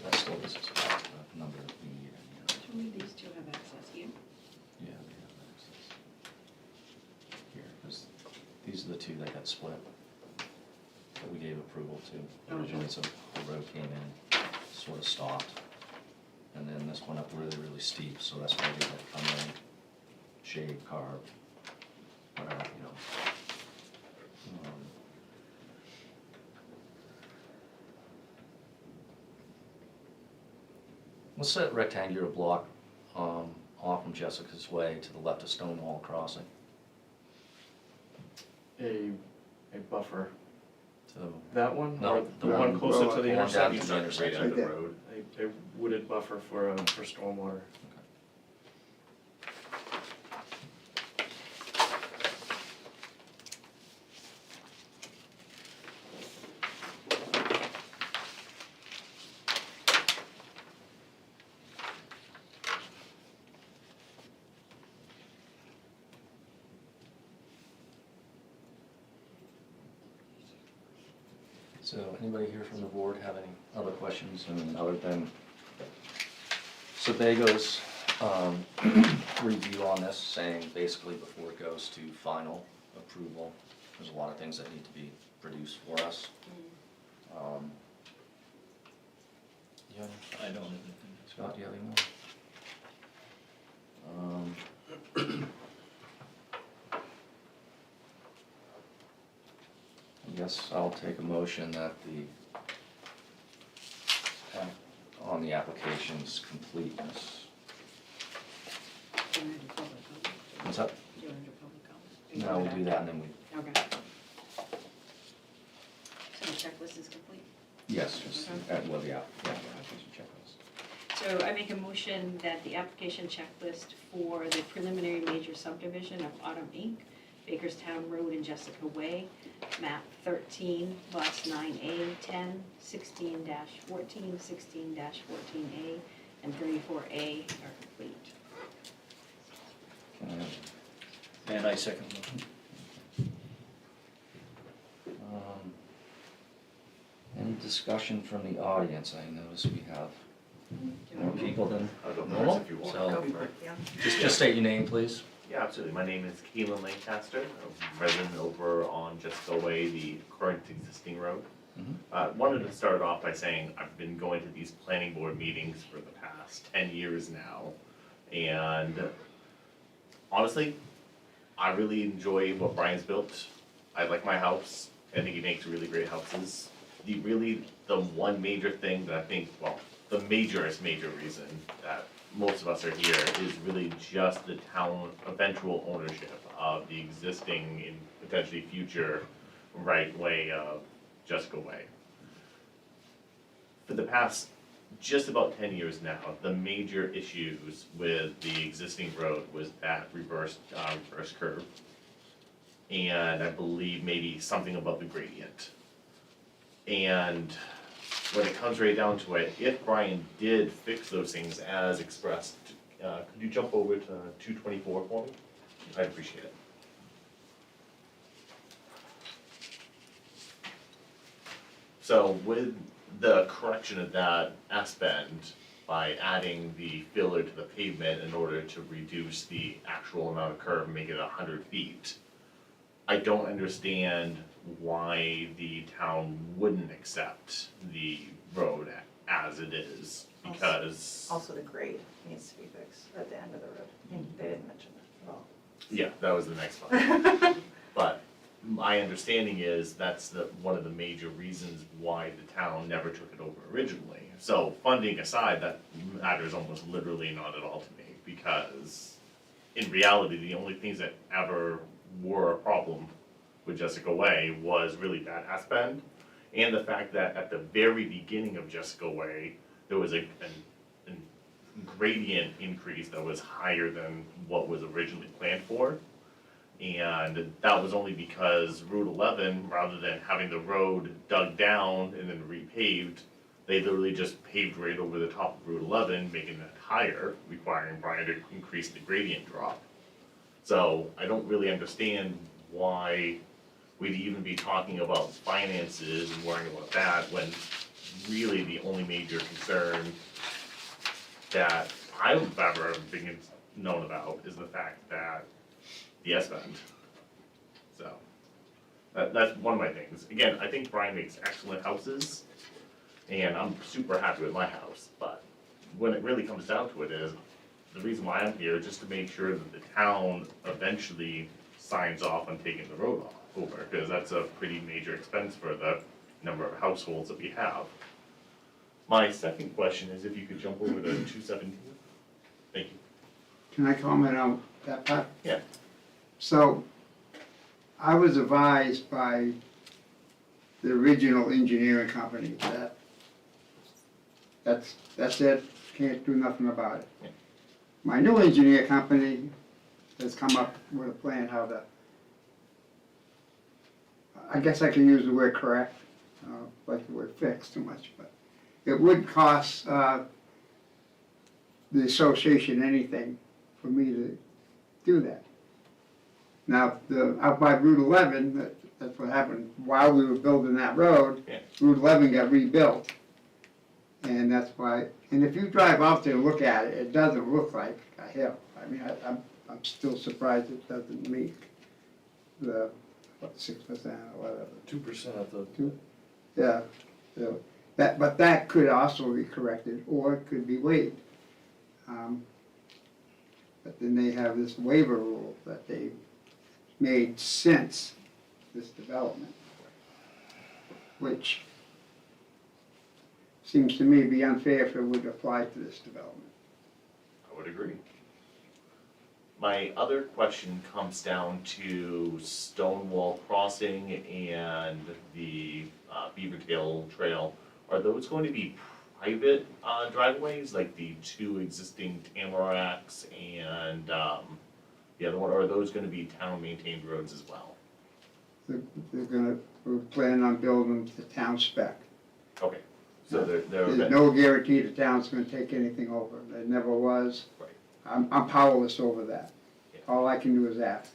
That still is a number that we need in here. Show me these two have access here. Yeah, they have access. Here, 'cause these are the two that got split, that we gave approval to originally, so the road came in, sort of stopped. And then this went up really, really steep, so that's why we had to come in, shade, carve, whatever, you know. What's that rectangular block off from Jessica's Way to the left of Stonewall Crossing? A buffer. So, That one? No, Or the the one one closer to going the down intersection? to the intersection. Right on the Right there. road. A wooded buffer for stormwater. so anybody here from the board have any other questions, I mean, other than Sebago's review on this, saying basically before it goes to final approval, there's a lot of things that need to be produced for us. Yeah, I don't have anything. Scott, do you have any more? I guess I'll take a motion that on the application's completeness. Do you want to do public comment? What's up? Do you want to do public comment? No, we'll do that and then we, Okay. So the checklist is complete? yes, just, Okay. well, yeah, application checklist. So I make a motion that the application checklist for the preliminary major subdivision of Autumn Inc., Bakerstown Road and Jessica Way, map 13, lots 9A, 10, 16-14, 16-14A, and 34A are complete. Can I have And I second the motion. Any discussion from the audience? I notice we have Do you more want to- people than I'll go normal, first if you want. so Go for it, yeah. just state your name, please. Yeah, absolutely. My name is Keelan Lancaster, a resident over on Jessica Way, the current existing road. Wanted to start off by saying I've been going to these planning board meetings for the past 10 years now. And honestly, I really enjoy what Brian's built. I like my house. I think he makes really great houses. The one major thing that I think, well, the major reason that most of us are here is really just the town eventual ownership of the existing and potentially future right way of Jessica Way. For the past just about 10 years now, the major issues with the existing road was that reverse curve. And I believe maybe something about the gradient. And when it comes right down to it, if Brian did fix those things as expressed, could you jump over to 224 for me? I'd appreciate it. So with the correction of that S-bend by adding the filler to the pavement in order to reduce the actual amount of curve and make it 100 feet, I don't understand why the town wouldn't accept the road as it is, because, Also, the grade needs to be fixed at the end of the road. They didn't mention that at all. yeah, that was the next part. But my understanding is that's one of the major reasons why the town never took it over originally. So funding aside, that matters almost literally not at all to me, because in reality, the only things that ever were a problem with Jessica Way was really that S-bend, and the fact that at the very beginning of Jessica Way, there was a gradient increase that was higher than what was originally planned for. And that was only because Route 11, rather than having the road dug down and then repaved, they literally just paved right over the top of Route 11, making it higher, requiring Brian to increase the gradient drop. So I don't really understand why we'd even be talking about finances and worrying about that when really the only major concern that I've ever been known about is the fact that the S-bend. So, that's one of my things. Again, I think Brian makes excellent houses, and I'm super happy with my house, but when it really comes down to it is, the reason why I'm here is just to make sure that the town eventually signs off on taking the road over, because that's a pretty major expense for the number of households that we have. My second question is if you could jump over to 217. Thank you. Can I comment on that part? Yeah. So, I was advised by the original engineering company that that's it, can't do nothing about it. Yeah. My new engineer company has come up with a plan how to, I guess I can use the word correct, like the word fix too much, but it would cost the association anything for me to do that. Now, out by Route 11, that's what happened, while we were building that road, Yeah. Route 11 got rebuilt. And that's why, and if you drive out there and look at it, it doesn't look like a hill. I mean, I'm still surprised it doesn't meet the, 6% or whatever. 2% of the, Yeah, so but that could also be corrected, or it could be waived. But then they have this waiver rule that they made since this development, which seems to me to be unfair if it would apply to this development. I would agree. My other question comes down to Stonewall Crossing and the Beavertail Trail. Are those going to be private driveways, like the two existing Tamaracks and the other one, or are those gonna be town-maintained roads as well? We're planning on building the town spec. Okay, so they're. There's no guarantee the town's gonna take anything over, there never was. Right. I'm powerless over that. Yeah. All I can do is ask,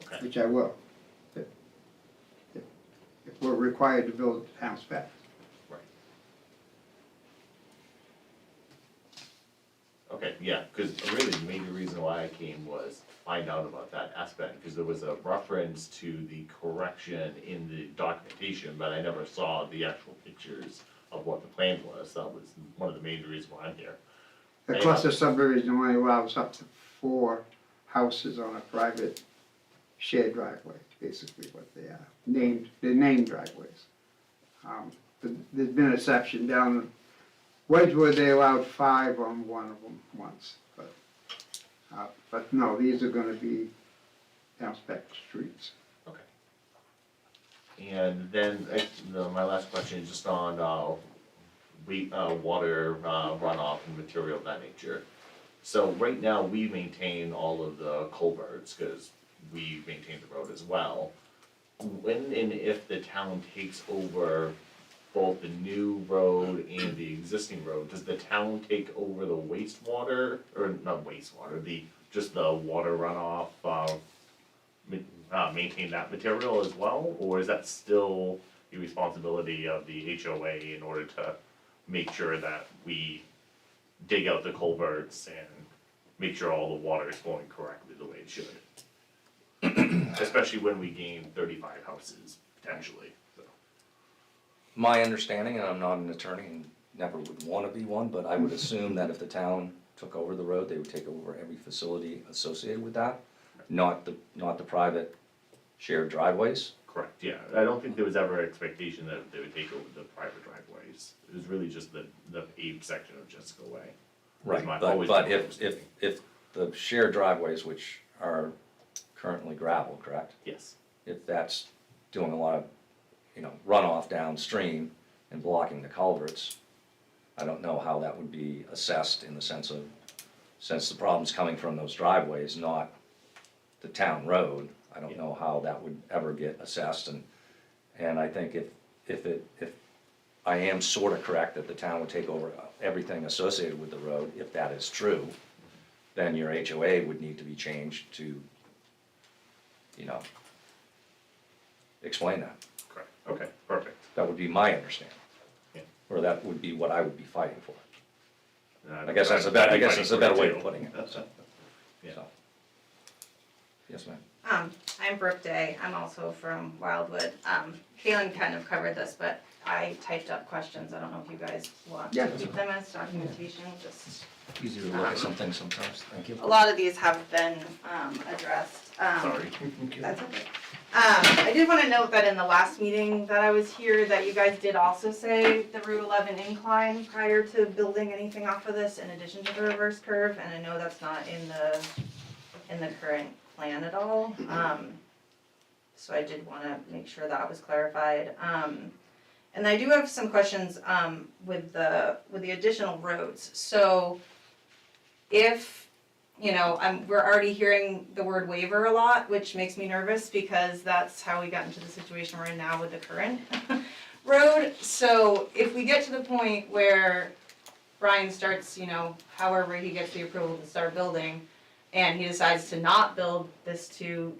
Okay. which I will. If we're required to build the town spec. Okay, yeah, because really the major reason why I came was to find out about that aspect, because there was a reference to the correction in the documentation, but I never saw the actual pictures of what the plan was. That was one of the major reasons why I'm here. The cluster subdivision only allows up to 4 houses on a private shared driveway, basically what they are. They're named driveways. But there's been an exception down Wedgewood, they allowed 5 on one of them once, but no, these are gonna be down-spec streets. And then, my last question is just on, water, runoff and material of that nature. So right now, we maintain all of the culverts, cause we maintain the road as well. When and if the town takes over both the new road and the existing road, does the town take over the wastewater, or not wastewater, just the water runoff, maintain that material as well? Or is that still the responsibility of the HOA in order to make sure that we dig out the culverts and make sure all the water is flowing correctly the way it should? Especially when we gain 35 houses potentially, so. My understanding, and I'm not an attorney and never would wanna be one, but I would assume that if the town took over the road, they would take over every facility associated with that, not the private shared driveways. Correct, yeah, I don't think there was ever expectation that they would take over the private driveways. It was really just the paved section of Jessica Way. Right, my- but always my if the shared driveways, which are currently gravel, correct? Yes, If that's doing a lot of, runoff downstream and blocking the culverts, I don't know how that would be assessed in the sense of, since the problem's coming from those driveways, not the town road, I don't know how that would ever get assessed, and I think if I am sorta correct that the town would take over everything associated with the road, if that is true, then your HOA would need to be changed to, explain that. correct, okay, perfect. That would be my understanding. Yeah. Or that would be what I would be fighting for. And I guess that's a better way too. of putting it, so. Yeah. So. Yes, ma'am. I'm Brooke Day, I'm also from Wildwood. Kaylin kind of covered this, but I typed up questions, I don't know if you guys want to Yeah. keep them as documentation, just. Easier to look at some things sometimes, thank you. A lot of these have been, addressed. Sorry. That's okay. I did wanna note that in the last meeting that I was here, that you guys did also say the Route 11 incline prior to building anything off of this in addition to the reverse curve, and I know that's not in the current plan at all. So I did wanna make sure that was clarified. And I do have some questions, with the additional roads. So if, we're already hearing the word waiver a lot, which makes me nervous because that's how we got into the situation we're in now with the current road. So if we get to the point where Brian starts, however he gets the approval to start building, and he decides to not build this to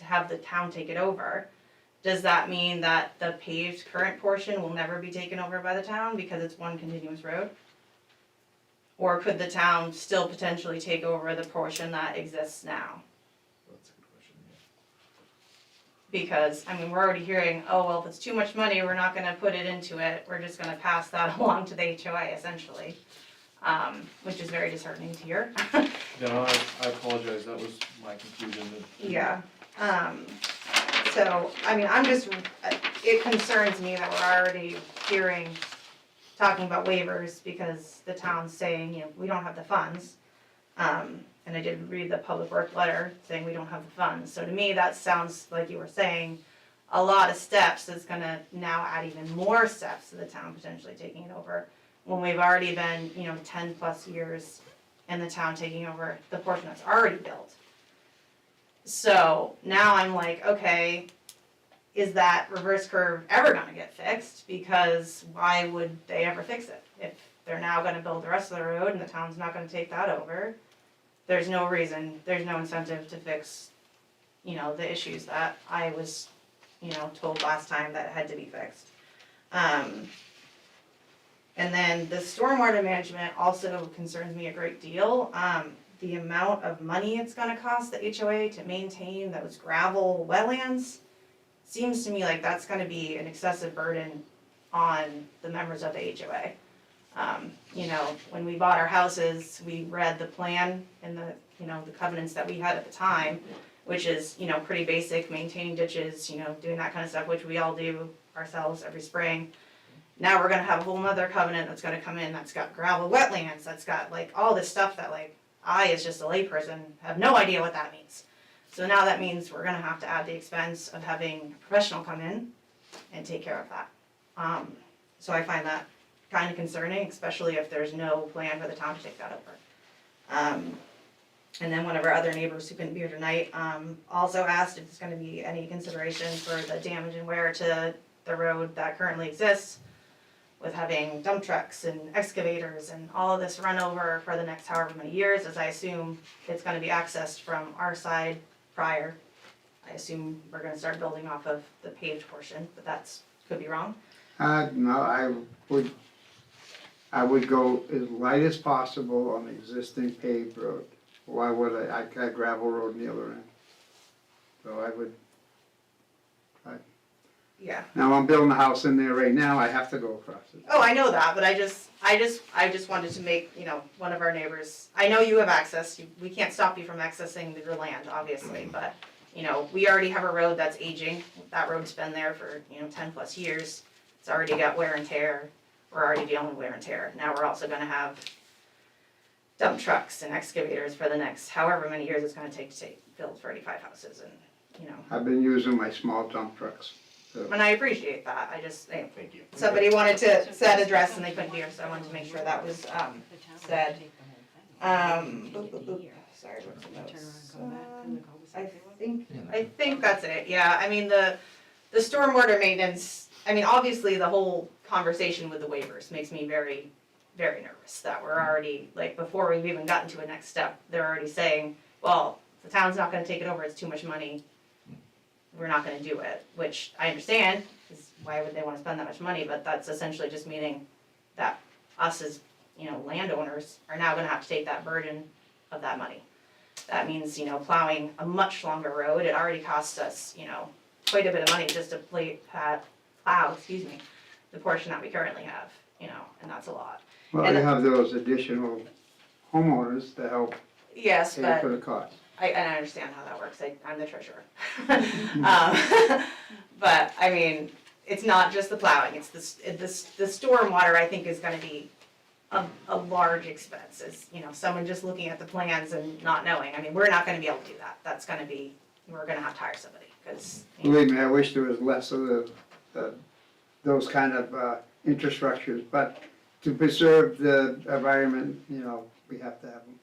have the town take it over, does that mean that the paved current portion will never be taken over by the town because it's one continuous road? Or could the town still potentially take over the portion that exists now? That's a good question, Because, we're already hearing, oh, well, if it's too much money, we're not gonna put it into it, we're just gonna pass that along to the HOA essentially. Which is very disheartening to hear. No, I apologize, that was my confusion. Yeah, so, it concerns me that we're already talking about waivers because the town's saying, we don't have the funds. And I did read the public work letter saying we don't have the funds, so to me, that sounds like you were saying a lot of steps that's gonna now add even more steps to the town potentially taking it over. When we've already been, 10 plus years in the town taking over the portion that's already built. So now I'm like, okay, is that reverse curve ever gonna get fixed? Because why would they ever fix it? If they're now gonna build the rest of the road and the town's not gonna take that over, there's no reason, there's no incentive to fix, the issues that I was, told last time that had to be fixed. And then the stormwater management also concerns me a great deal. The amount of money it's gonna cost the HOA to maintain those gravel wetlands seems to me like that's gonna be an excessive burden on the members of the HOA. When we bought our houses, we read the plan and the covenants that we had at the time, which is, pretty basic, maintaining ditches, doing that kind of stuff, which we all do ourselves every spring. Now we're gonna have a whole nother covenant that's gonna come in, that's got gravel wetlands, that's got like all this stuff that like, I as just a layperson have no idea what that means. So now that means we're gonna have to add the expense of having a professional come in and take care of that. So I find that kind of concerning, especially if there's no plan for the town to take that over. And then one of our other neighbors who couldn't be here tonight, also asked if there's gonna be any consideration for the damage and wear to the road that currently exists with having dump trucks and excavators and all of this run over for the next however many years, as I assume it's gonna be accessed from our side prior. I assume we're gonna start building off of the paved portion, but that's, could be wrong. No, I would go as light as possible on the existing paved road. Why would I got gravel road on the other end. So I would, Yeah. now I'm building a house in there right now, I have to go across it. Oh, I know that, but I just wanted to make, one of our neighbors, I know you have access, we can't stop you from accessing your land, obviously, but, we already have a road that's aging, that road's been there for, 10 plus years, it's already got wear and tear, we're already dealing with wear and tear, now we're also gonna have dump trucks and excavators for the next however many years it's gonna take to build 35 houses and, I've been using my small dump trucks. and I appreciate that, I just, Thank you. somebody wanted to set address and they couldn't hear, so I wanted to make sure that was, said. Boop, boop, boop. Sorry, what's the notes? I think that's it, yeah, I mean, the stormwater maintenance, I mean, obviously, the whole conversation with the waivers makes me very, very nervous, that we're already, like, before we've even gotten to a next step, they're already saying, well, the town's not gonna take it over, it's too much money, we're not gonna do it, which I understand, because why would they wanna spend that much money, but that's essentially just meaning that us as, landowners are now gonna have to take that burden of that money. That means, plowing a much longer road, it already costs us, quite a bit of money just to plow, the portion that we currently have, and that's a lot. Well, And- you have those additional homeowners to help Yes, pay but for the cost. I understand how that works, I'm the treasurer. But, I mean, it's not just the plowing, it's the stormwater, I think, is gonna be a large expense, is, someone just looking at the plans and not knowing, I mean, we're not gonna be able to do that, that's gonna be, we're gonna have to hire somebody, because. Believe me, I wish there was less of those kind of infrastructures, but to preserve the environment, we have to have them.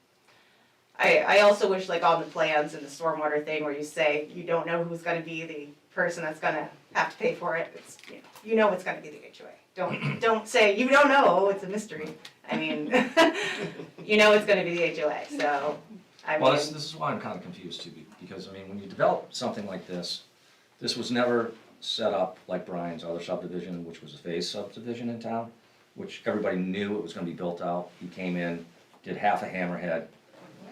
I also wish, like, on the plans and the stormwater thing where you say you don't know who's gonna be the person that's gonna have to pay for it, it's, it's gonna be the HOA. Don't say, you don't know, it's a mystery, I mean, it's gonna be the HOA, so, I Well, mean, this is why I'm kind of confused too, because, when you develop something like this was never set up like Brian's other subdivision, which was a phase subdivision in town, which everybody knew it was gonna be built out. He came in, did half a hammerhead,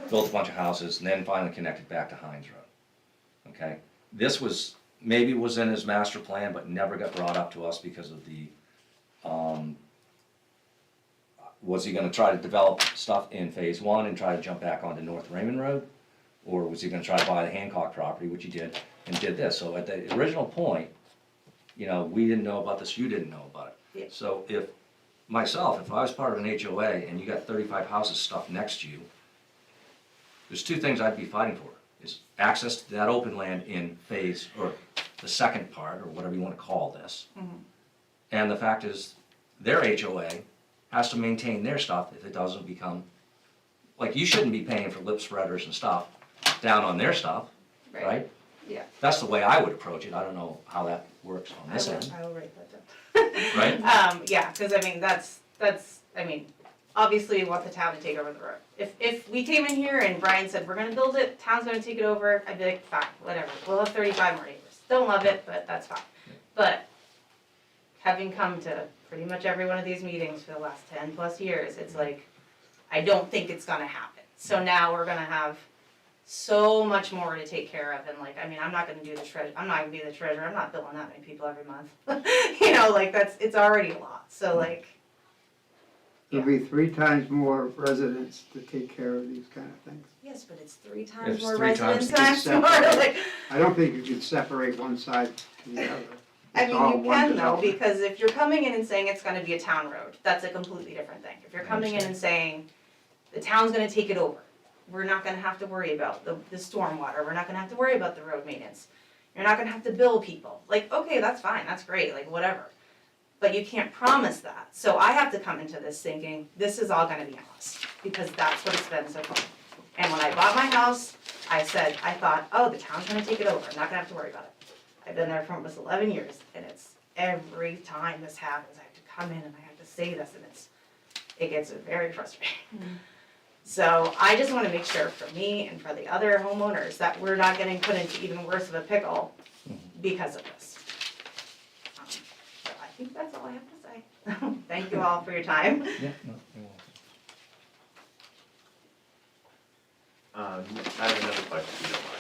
built a bunch of houses, and then finally connected back to Hines Road. Okay? This maybe was in his master plan, but never got brought up to us because of the, was he gonna try to develop stuff in phase one and try to jump back onto North Raymond Road? Or was he gonna try to buy the Hancock property, which he did, and did this? So at the original point, we didn't know about this, you didn't know about Yeah. it. So if I was part of an HOA and you got 35 houses stuffed next to you, there's two things I'd be fighting for, is access to that open land in phase, or the second part, or whatever you wanna call this. And the fact is, their HOA has to maintain their stuff if it doesn't become, like, you shouldn't be paying for lip spreaders and stuff down on their stuff, right? Yeah. That's the way I would approach it, I don't know how that works on this end, I will write that down. right? Yeah, cause I mean, that's, obviously we want the town to take over the road. If we came in here and Brian said, we're gonna build it, town's gonna take it over, I'd be like, fine, whatever, we'll have 35 more neighbors. Don't love it, but that's fine. But having come to pretty much every one of these meetings for the last 10 plus years, it's like, I don't think it's gonna happen. So now we're gonna have so much more to take care of, and like, I'm not gonna do the I'm not gonna be the treasurer, I'm not billing that many people every month. It's already a lot, so like, There'll be 3 times more residents to take care of these kind of things. yes, but it's 3 times It's more 3 times residents times more, separate. like, I don't think you could separate one side to the other. I It's mean, all you one can though, development. because if you're coming in and saying it's gonna be a town road, that's a completely different thing. If you're coming in and saying, the town's gonna take it over, we're not gonna have to worry about the stormwater, we're not gonna have to worry about the road maintenance. You're not gonna have to bill people, like, okay, that's fine, that's great, like, whatever. But you can't promise that, so I have to come into this thinking, this is all gonna be on us, because that's what it's been so far. And when I bought my house, I thought, oh, the town's gonna take it over, I'm not gonna have to worry about it. I've been there for almost 11 years, and it's every time this happens, I have to come in and I have to say this, and it gets very frustrating. So I just wanna make sure for me and for the other homeowners that we're not getting put into even worse of a pickle because of this. So I think that's all I have to say. Thank you all for your time. Yeah, no, you're welcome. I have another question, if you don't mind.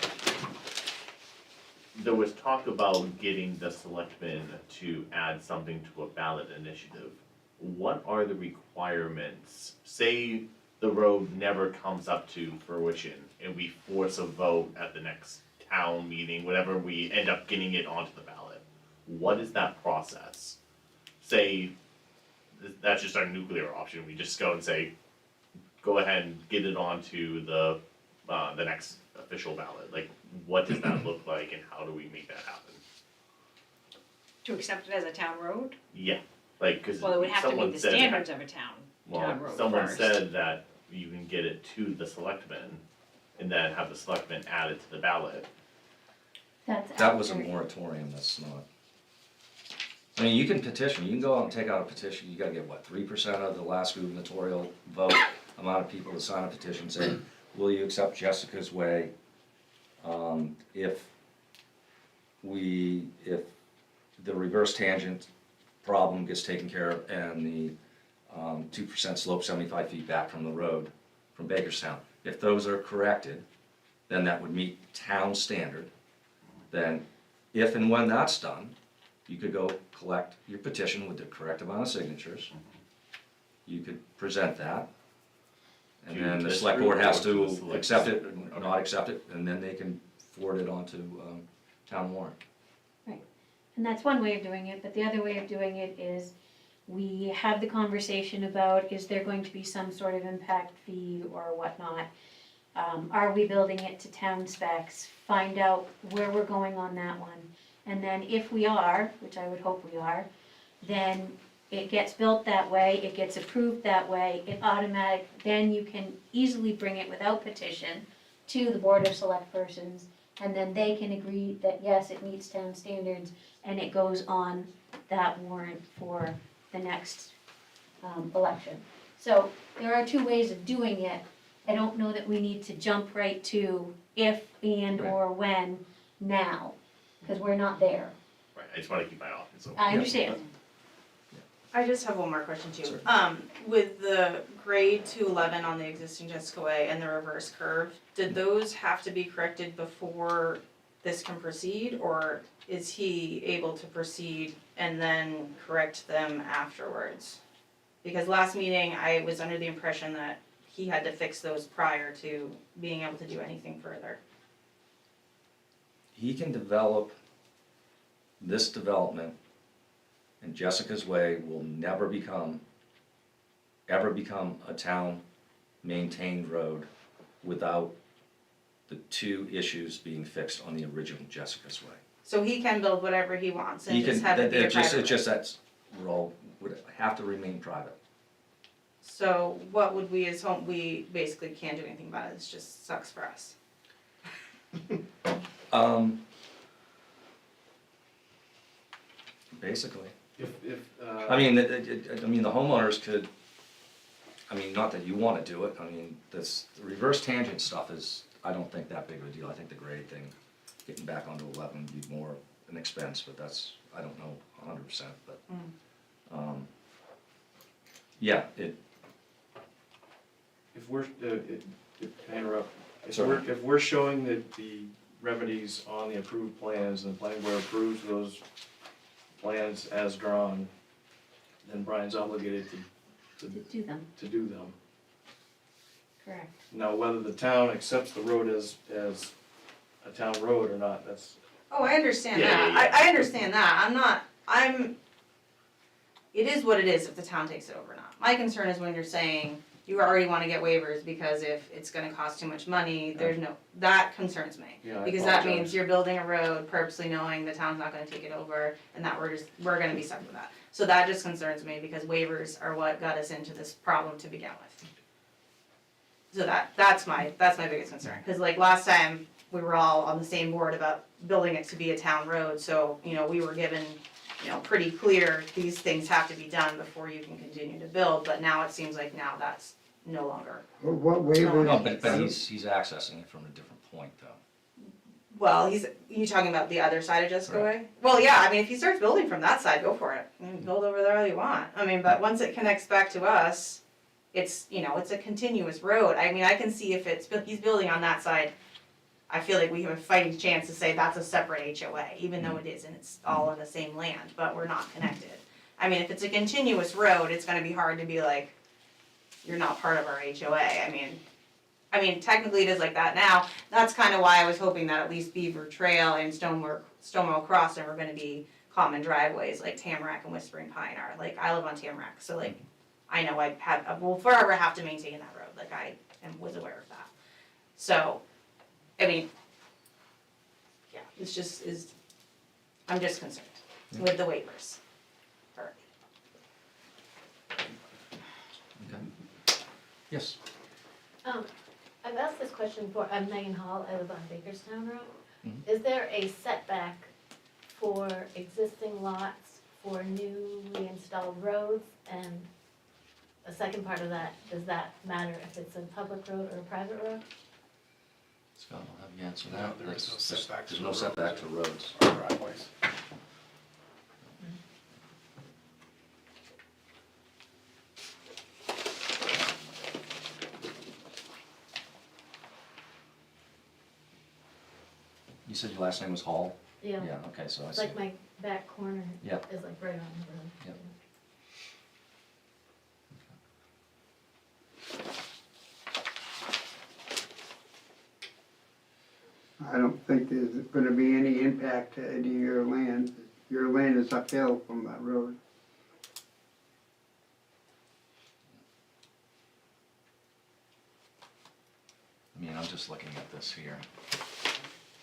There was talk about getting the selectmen to add something to a ballot initiative. What are the requirements? Say the road never comes up to fruition and we force a vote at the next town meeting, whenever we end up getting it onto the ballot. What is that process? Say, that's just our nuclear option, we just go and say, go ahead and get it onto the next official ballot. Like, what does that look like and how do we make that happen? To accept it as a town road? Yeah, like, cause Well, it would have to someone meet the said, standards of a town road well, first. someone said that you can get it to the selectmen and then have the selectmen add it to the ballot. That's That was a after- moratorium, that's not. I mean, you can petition, you can go out and take out a petition, you gotta get what, 3% of the last gubernatorial vote, amount of people to sign a petition saying, will you accept Jessica's Way? If the reverse tangent problem gets taken care of and the 2% slope 75 feet back from the road, from Bakerstown, if those are corrected, then that would meet town standard. Then, if and when that's done, you could go collect your petition with the correct amount of signatures. You could present that. And To then the this select group board has or to the to select- accept it, Okay. or not accept it, and then they can forward it on to town warrant. And that's one way of doing it, but the other way of doing it is we have the conversation about, is there going to be some sort of impact fee or whatnot? Are we building it to town specs? Find out where we're going on that one. And then if we are, which I would hope we are, then it gets built that way, it gets approved that way, it automatic, then you can easily bring it without petition to the Board of Select Persons, and then they can agree that yes, it meets town standards, and it goes on that warrant for the next election. So there are two ways of doing it. I don't know that we need to jump right to if and or when now, because we're not there. Right, I just wanna keep my options open. I understand. I just have one more question too. Sure. With the grade 211 on the existing Jessica Way and the reverse curve, did those have to be corrected before this can proceed? Or is he able to proceed and then correct them afterwards? Because last meeting, I was under the impression that he had to fix those prior to being able to do anything further. He can develop this development, and Jessica's Way will never ever become a town-maintained road without the two issues being fixed on the original Jessica's Way. So he can build whatever he wants and He just can, have it be a it's just, private it's way. just that's, would have to remain private. So what would we as home, we basically can't do anything about it, it just sucks for us. Basically. I I mean, the homeowners could, I mean, not that you wanna do it, I mean, the reverse tangent stuff is, I don't think that big of a deal. I think the grade thing, getting back onto 11 would be more an expense, but that's, I don't know 100%, but, yeah, if we're, can I interrupt? Sorry. If we're showing the remedies on the approved plans and the planning board approves those plans as drawn, then Brian's obligated To do them, to do them. correct. Now, whether the town accepts the road as a town road or not, that's, Oh, I understand Yeah, that. yeah, yeah. I understand that. It is what it is if the town takes it over or not. My concern is when you're saying you already wanna get waivers because if it's gonna cost too much money, that concerns me. Yeah, I Because that apologize. means you're building a road purposely knowing the town's not gonna take it over and that we're gonna be stuck with that. So that just concerns me because waivers are what got us into this problem to begin with. So that's my biggest concern, cause like last time, we were all on the same board about building it to be a town road, so, we were given, pretty clear, these things have to be done before you can continue to build, but now it seems like now that's no longer. Well, what waivers? No, but he's accessing it from a different point though. Well, you talking about the other side of Jessica Right. Way? Well, yeah, I mean, if he starts building from that side, go for it. Build over there all you want. I mean, but once it connects back to us, it's, it's a continuous road. I mean, I can see if he's building on that side, I feel like we have a fighting chance to say that's a separate HOA, even though it is, and it's all on the same land, but we're not connected. I mean, if it's a continuous road, it's gonna be hard to be like, you're not part of our HOA. I mean, technically it is like that now. That's kind of why I was hoping that at least Beaver Trail and Stonewall Crossing were gonna be common driveways, like Tamarack and Whispering Pine are. Like, I live on Tamarack, so like, I know I will forever have to maintain that road. Like, was aware of that. So, I mean, yeah, I'm just concerned with the waivers. Alright. Okay. Yes. I've asked this question before. I'm Megan Hall. I live on Bakerstown Road. Mhm. Is there a setback for existing lots for newly installed roads? And the second part of that, does that matter if it's a public road or a private road? Scott will have you answer No, that. there is no That's- setback There's to no the setback roads. to roads. Or driveways. You said your last name was Hall? Yeah. Yeah, okay, so I It's see. like my back corner Yeah. is like right on the road. Yep. I don't think there's gonna be any impact to any of your land. Your land is uphill from that road. I mean, I'm just looking at this here.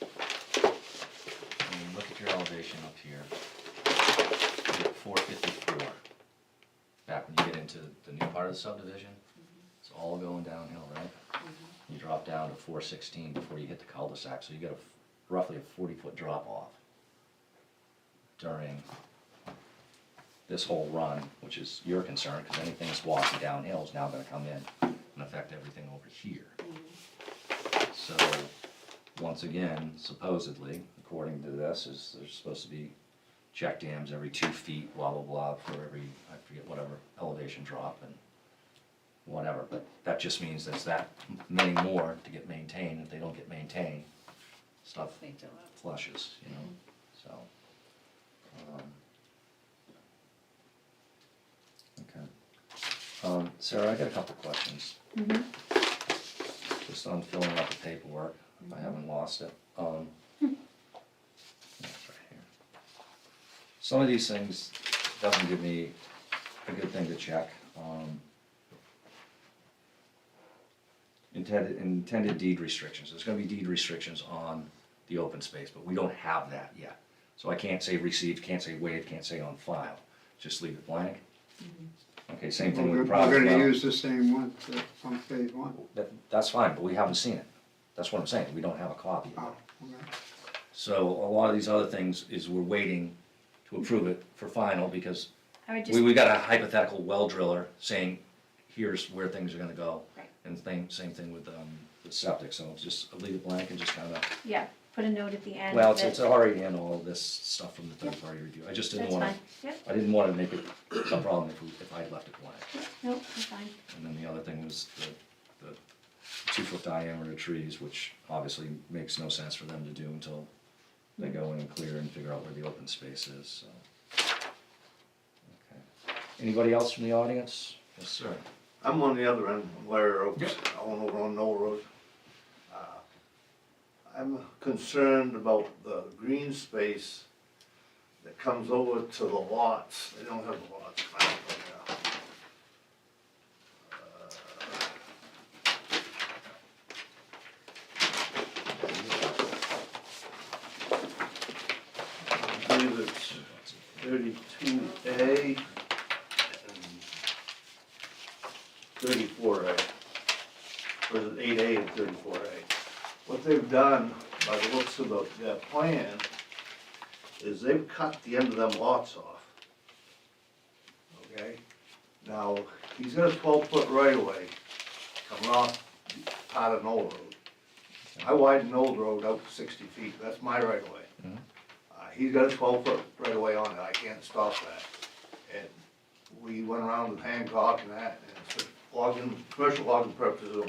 I mean, look at your elevation up here. You're at 454. Back when you get into the new part of the subdivision, it's all going downhill, right? You drop down to 416 before you hit the cul-de-sac, so you got roughly a 40-foot drop off during this whole run, which is your concern, because anything that's walking downhill is now gonna come in and affect everything over here. So, once again, supposedly, according to this, is there's supposed to be check dams every 2 feet, blah, blah, blah, for every, I forget, whatever, elevation drop and whatever, but that just means there's that many more to get maintained. If they don't get maintained, stuff They fill up. flushes, so. Okay. Sarah, I got a couple questions. Mhm. Just on filling out the paperwork, if I haven't lost it. That's right here. Some of these things doesn't give me a good thing to check. Intended deed restrictions, there's gonna be deed restrictions on the open space, but we don't have that yet. So I can't say received, can't say waived, can't say on file, just leave it blank. Okay, same thing We're with private gonna well. use the same one from phase one. That's fine, but we haven't seen it. That's what I'm saying, we don't have a copy of it. Oh, okay. So a lot of these other things is we're waiting to approve it for final because I would just, we got a hypothetical well driller saying, here's where things are gonna go. Right. And same thing with the septic, so just leave it blank and just kinda, yeah, put a note at the end well, that. it's already in all of this stuff from the third party review. I just didn't That's wanna, fine, yep, I didn't wanna make it a problem if I'd left it blank. nope, that's fine. And then the other thing was the 2-foot diameter trees, which obviously makes no sense for them to do until they go in and clear and figure out where the open space is, so. Okay. Anybody else from the audience? Yes, sir. I'm on the other end, Larry Oaks, Yep. I own over on Knoll Road. I'm concerned about the green space that comes over to the lots. They don't have the lots. I believe it's 32A and 34A. Or is it 8A and 34A? What they've done, by the looks of their plan, is they've cut the end of them lots off. Okay? Now, he's got a 12-foot right-of-way coming off part of Knoll Road. I widen Knoll Road out to 60 feet, that's my right-of-way. He's got a 12-foot right-of-way on it, I can't stop that. And we went around with Hancock and that, and it's for logging, commercial logging purposes only.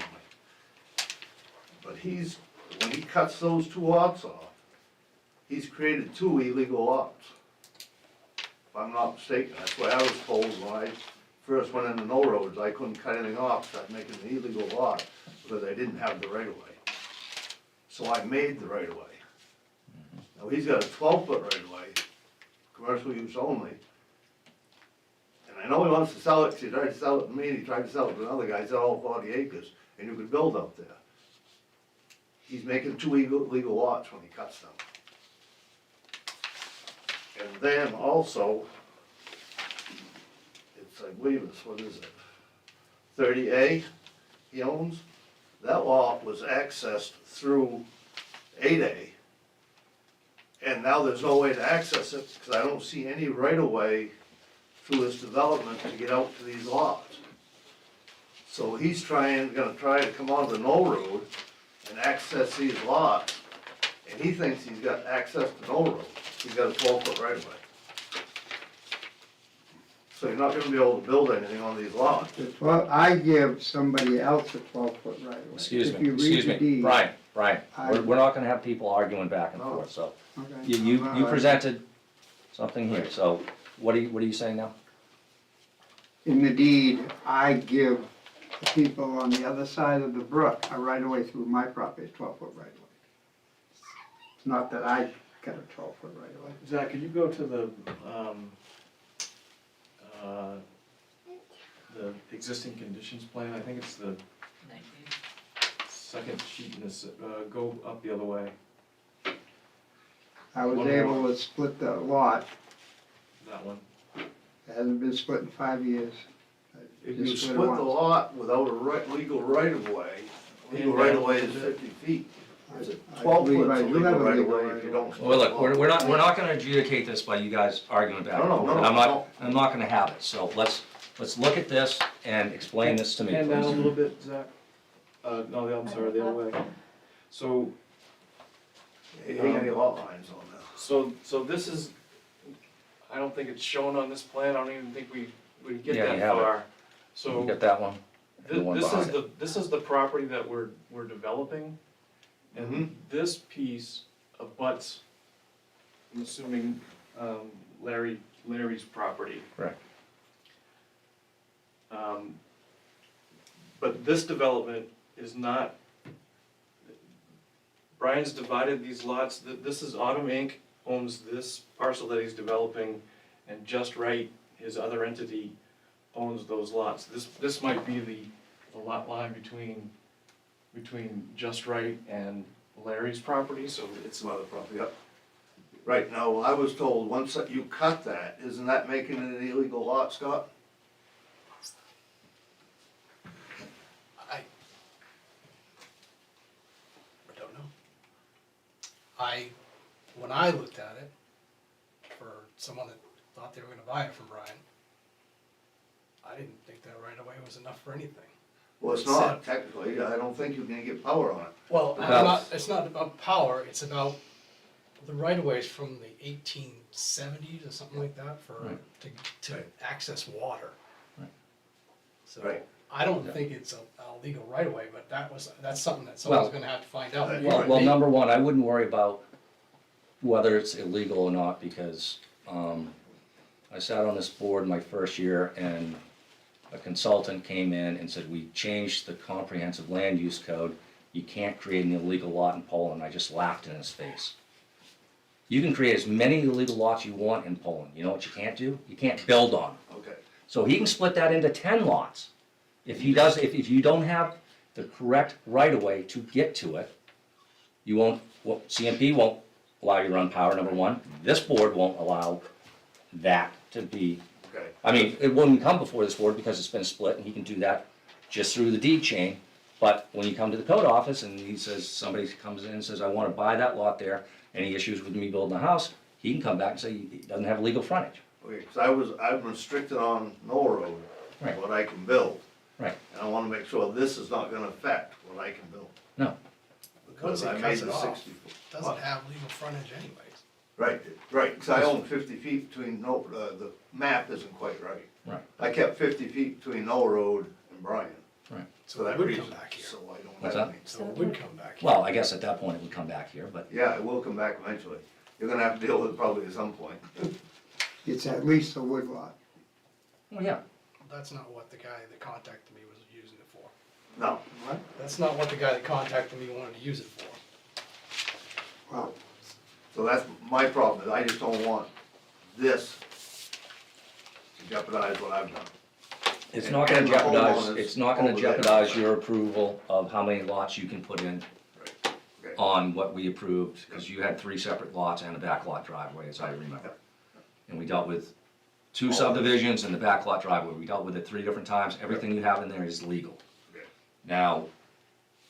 But when he cuts those two lots off, he's created two illegal lots. If I'm not mistaken, that's what I was told when I first went into Knoll Roads, I couldn't cut anything off, start making an illegal lot, because I didn't have the right-of-way. So I made the right-of-way. Now, he's got a 12-foot right-of-way, commercial use only. And I know he wants to sell it, 'cause he tried to sell it to me, and he tried to sell it to another guy, he said all 40 acres, and you could build up there. He's making two legal lots when he cuts them. And then also, it's, I believe it's, what is it, 30A he owns? That lot was accessed through 8A. And now there's no way to access it, because I don't see any right-of-way through this development to get out to these lots. So he's gonna try to come onto Knoll Road and access these lots, and he thinks he's got access to Knoll Road. He's got a 12-foot right-of-way. So you're not gonna be able to build anything on these lots. I give somebody else a 12-foot right of way. Excuse If me, you read excuse the me, deed- Brian, I- we're not gonna have people arguing back and No. forth, so. Okay. You presented something here, so what are you saying now? In the deed, I give the people on the other side of the brook a right of way through my property, 12-foot right of way. It's not that I got a 12-foot right of way. Zach, could you go to the existing conditions plan? I think it's the second sheet in this, go up the other way, I was One able more. to split the lot, that one. it hasn't been split in 5 years. I If just you split split it the once. lot without a legal right-of-way, legal right-of-way is 50 feet. It's a I 12 believe foot I do legal have a right-of-way legal if you right-of-way. don't split Well, the look, lot. we're not gonna adjudicate this by you guys arguing back and No, forth. no, And I'm not gonna have it, so let's look at this and explain this to me, Hand down a please. little bit, Zach. No, I'm sorry, the other way. So, There ain't any lot lines on there. so this is, I don't think it's shown on this plan, I don't even think we get Yeah, that you have it. far. You So, got that one? The one this is behind this is the property that we're developing. Mhm. And this piece abuts, I'm assuming, Larry's property. Correct. But this development is not, Brian's divided these lots, this is Autumn Inc. owns this parcel that he's developing, and Just Right, his other entity, owns those lots. This might be the lot line between Just Right and Larry's property, so it's Some other property, yep. Right, now, I was told, once that you cut that, isn't that making it an illegal lot, Scott? I don't know. When I looked at it, for someone that thought they were gonna buy it from Brian, I didn't think that right away was enough for anything. Well, it's not technically, I don't think you can get power on it. Well, Well- it's not about power, it's about the right of ways from the 1870s or something like that for, Right. to Right. access water. Right. So, Right. I don't Yeah. think it's a legal right of way, but that's something that someone's Well- gonna have to find out. Right. Well, number one, I wouldn't worry about whether it's illegal or not, because, I sat on this board my first year, and a consultant came in and said, we changed the comprehensive land use code, you can't create an illegal lot in Poland. I just laughed in his face. You can create as many illegal lots you want in Poland. You know what you can't do? You can't build on them. Okay, So he can split that into 10 lots. If he does, if you don't have the correct right-of-way to get to it, you won't, well, CMP won't allow you to run power, number one. This board won't allow that to be, okay. I mean, it wouldn't come before this board because it's been split, and he can do that just through the deed chain. But when you come to the code office and he says, somebody comes in and says, I wanna buy that lot there, any issues with me building a house, he can come back and say he doesn't have legal frontage. Okay, cause I'm restricted on Knoll Road, Right. what I can build. Right. And I wanna make sure this is not gonna affect what I can build. No. Because Once he I made cuts it the off, 60 foot. doesn't have legal frontage anyways. Right, right, cause I own 50 feet between, the map isn't quite right. Right. I kept 50 feet between Knoll Road and Bryan. Right. For So it that would reason, come back here. so I don't What's have that? any. So it would come back here. Well, I guess at that point it would come back here, but Yeah, it will come back eventually. You're gonna have to deal with it probably at some point. It's at least a wood lot. well, yeah. That's not what the guy that contacted me was using it for. No, That's not what the guy that contacted me wanted to use it for. Well, so that's my problem, is I just don't want this to jeopardize what I've done. It's And- not gonna and the jeopardize, homeowners it's not gonna over there. jeopardize your approval of how many lots you can put in Right, okay. on what we approved, because you had 3 separate lots and a backlot driveway, as I remember. And we dealt with 2 subdivisions and the backlot driveway, we dealt with it 3 different times, everything you have in there is legal. Okay. Now,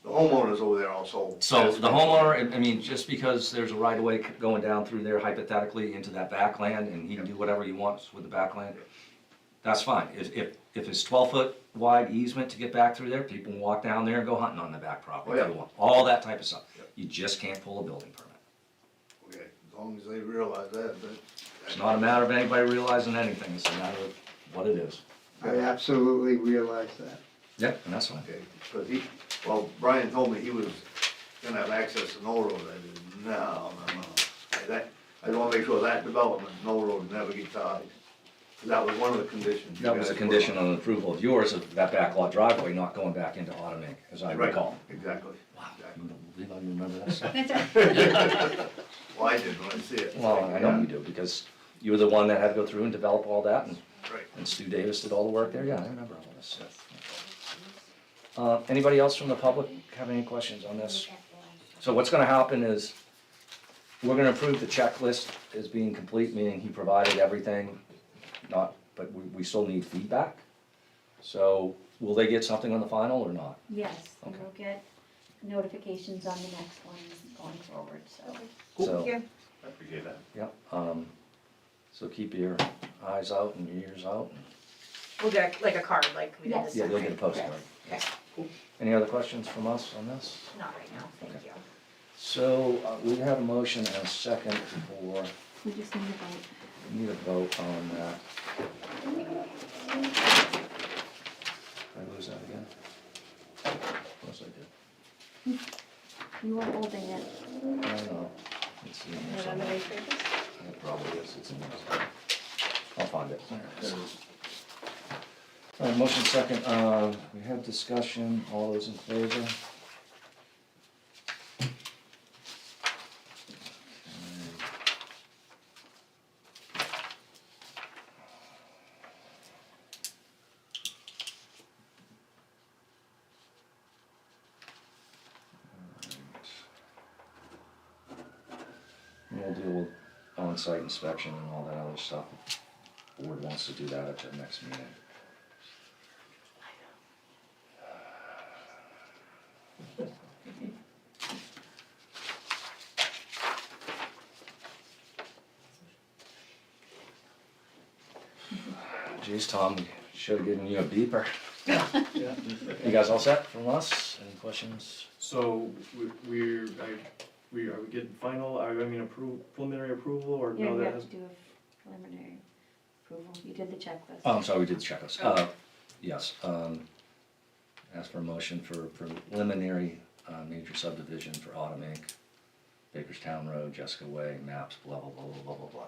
The homeowners over there also. so the homeowner, I mean, just because there's a right of way going down through there hypothetically into that backland, and he can do whatever he wants with the backland, that's fine. If it's 12-foot wide easement to get back through there, people can walk down there and go hunting on the back property if they want, all that type of stuff. You just can't pull a building permit. Okay, as long as they realize that. It's not a matter of anybody realizing anything, it's a matter of what it is. I absolutely realize that. Yep, and that's fine. Okay, because well, Brian told me he was gonna have access to Knoll Road. I said, no. I wanna make sure that development, Knoll Road, never gets tied. 'Cause that was one of the conditions. you That was a guys condition put on approval of yours, of that backlot driveway not going back into Automake, as I Right, recall. exactly. Wow, Exactly. you don't believe I remember that stuff? Well, I did when I see it. Well, I know you do, because you were the one that had to go through and develop all that, and Right. And Stu Davis did all the work there, yeah, I remember all this stuff. Anybody else from the public have any questions on this? So what's gonna happen is, we're gonna approve the checklist as being complete, meaning he provided everything, but we still need feedback. So, will they get something on the final or not? Yes, and Okay. we'll get notifications on the next one going forward, so. So, Yeah. I appreciate that. yeah, so keep your eyes out and your ears out, and, We'll get like a card like we did Yes. this yeah, time. you'll get a postcard. Okay. Any other questions from us on this? Not right now, thank Okay. you. So, we have a motion and a second for, We just need to vote. we need a vote on that. Did I lose that again? Of course I did. You were holding it. I don't know. It's in there somewhere. It probably is, it's in there. I'll find it. There it is. All right, motion second, we have discussion, all those in favor? And we'll deal with on-site inspection and all that other stuff. Board wants to do that at their next meeting. Geez, Tom, we should have given you a beeper. You guys all set from us? Any questions? So are we getting final, preliminary approval or Yeah, no, you that have has? to do a preliminary approval. You did the checklist. Oh, I'm sorry, we did the checklist. Yes, ask for a motion for preliminary, major subdivision for Automake, Bakerstown Road, Jessica Way, maps, blah, blah, blah, blah, blah, blah, blah.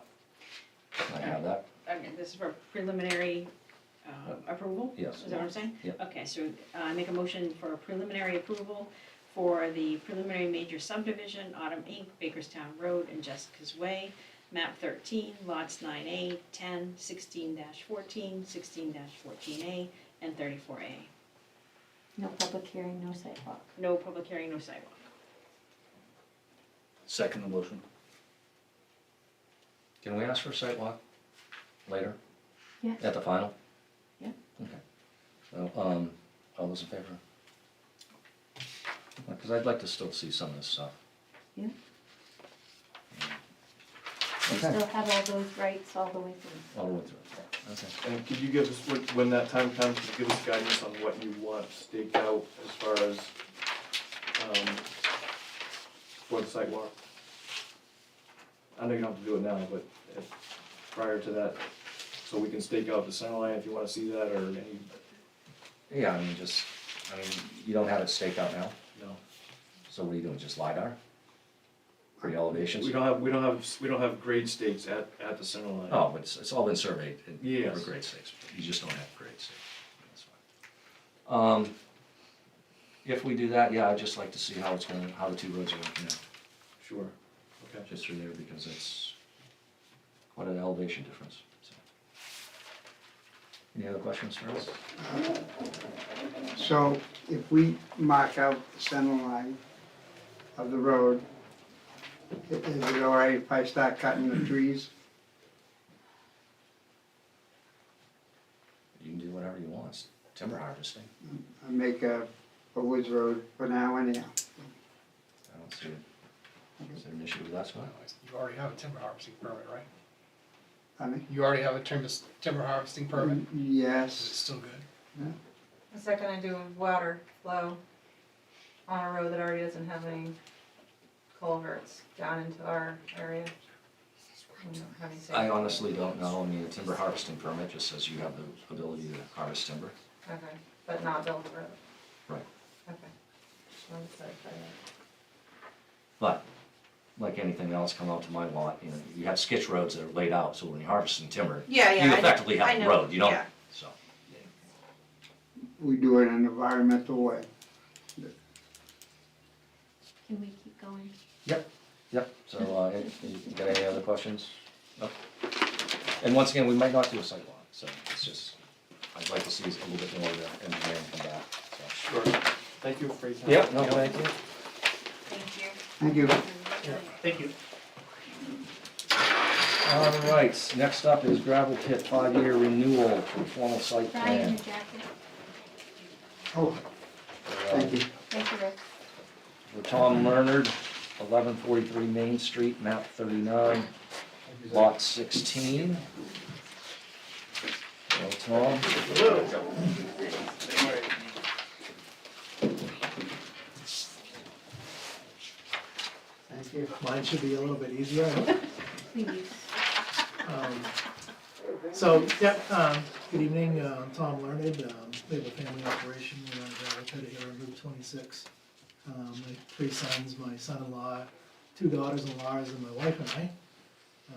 Can I have that? I mean, this is for preliminary approval? Yes. Is that what I'm saying? Yep. Okay, so I make a motion for preliminary approval for the preliminary major subdivision, Autumn Inc., Bakerstown Road and Jessica's Way, map 13, lots 9A, 10, 16-14, 16-14A, and 34A. No public hearing, no sidewalk. No public hearing, no sidewalk. Second the motion. Can we ask for a site walk later, Yes. at the final? Yeah. Okay. So, all those in favor? Because I'd like to still see some of this stuff. Yeah. Okay. We still have all those rights all the way through. All the way through, okay. And could you give us, when that time comes, could you give us guidance on what you want staked out as far as, for the sidewalk? I know you don't have to do it now, but prior to that, so we can stake out the center line if you wanna see that, or any, Yeah, you don't have it staked out now, no. so what are you doing, just LiDAR? Pre-elevations? We don't have grade stakes at the center line. Oh, but it's all been surveyed Yes. for grade stakes, you just don't have grade stakes, that's fine. If we do that, yeah, I'd just like to see how the two roads are working out, Sure, okay. just through there, because it's quite an elevation difference, so. Any other questions for us? So if we mark out the center line of the road, is it all right if I start cutting the trees? You can do whatever you want, it's timber harvesting, And make a woods road for now anyhow? I don't see it. Is there an issue with that, Scott? You already have a timber harvesting permit, right? I mean, You already have a timber harvesting permit, is it yes, still good? What's that gonna do with water flow on a road that already doesn't have any culverts down into our area? We don't have any I safe- honestly don't know, I mean, a timber harvesting permit just says you have the ability to harvest timber. Okay, but not build a road? Right. Okay. Just wanted to clarify that. But, like anything else, come out to my lot, you have sketch roads that are laid out, so when you're harvesting timber, Yeah, yeah. you I know- effectively I have a know, road, you don't, yeah. so. we do it in an environmental way. Can we keep going? Yep, so, you got any other questions? No? And once again, we might not do a site walk, so it's just, I'd like to see a little bit more of the engineering come back, so. Sure. Thank you for your time. Yep, no, thank you. Thank you. Thank you. Thank you. All right, next up is gravel pit 5-year renewal for formal site Brian, plan. your jacket. Oh, thank you. Thank you, Rick. For Tom Leonard, 1143 Main Street, map 39, lot 16. Hello, Tom. Thank you. Mine should be a little bit easier. Please. Good evening, Tom Learned, we have a family operation, we run a gravel pit here on Route 26. My 3 sons, my son-in-law, 2 daughters-in-laws, and my wife and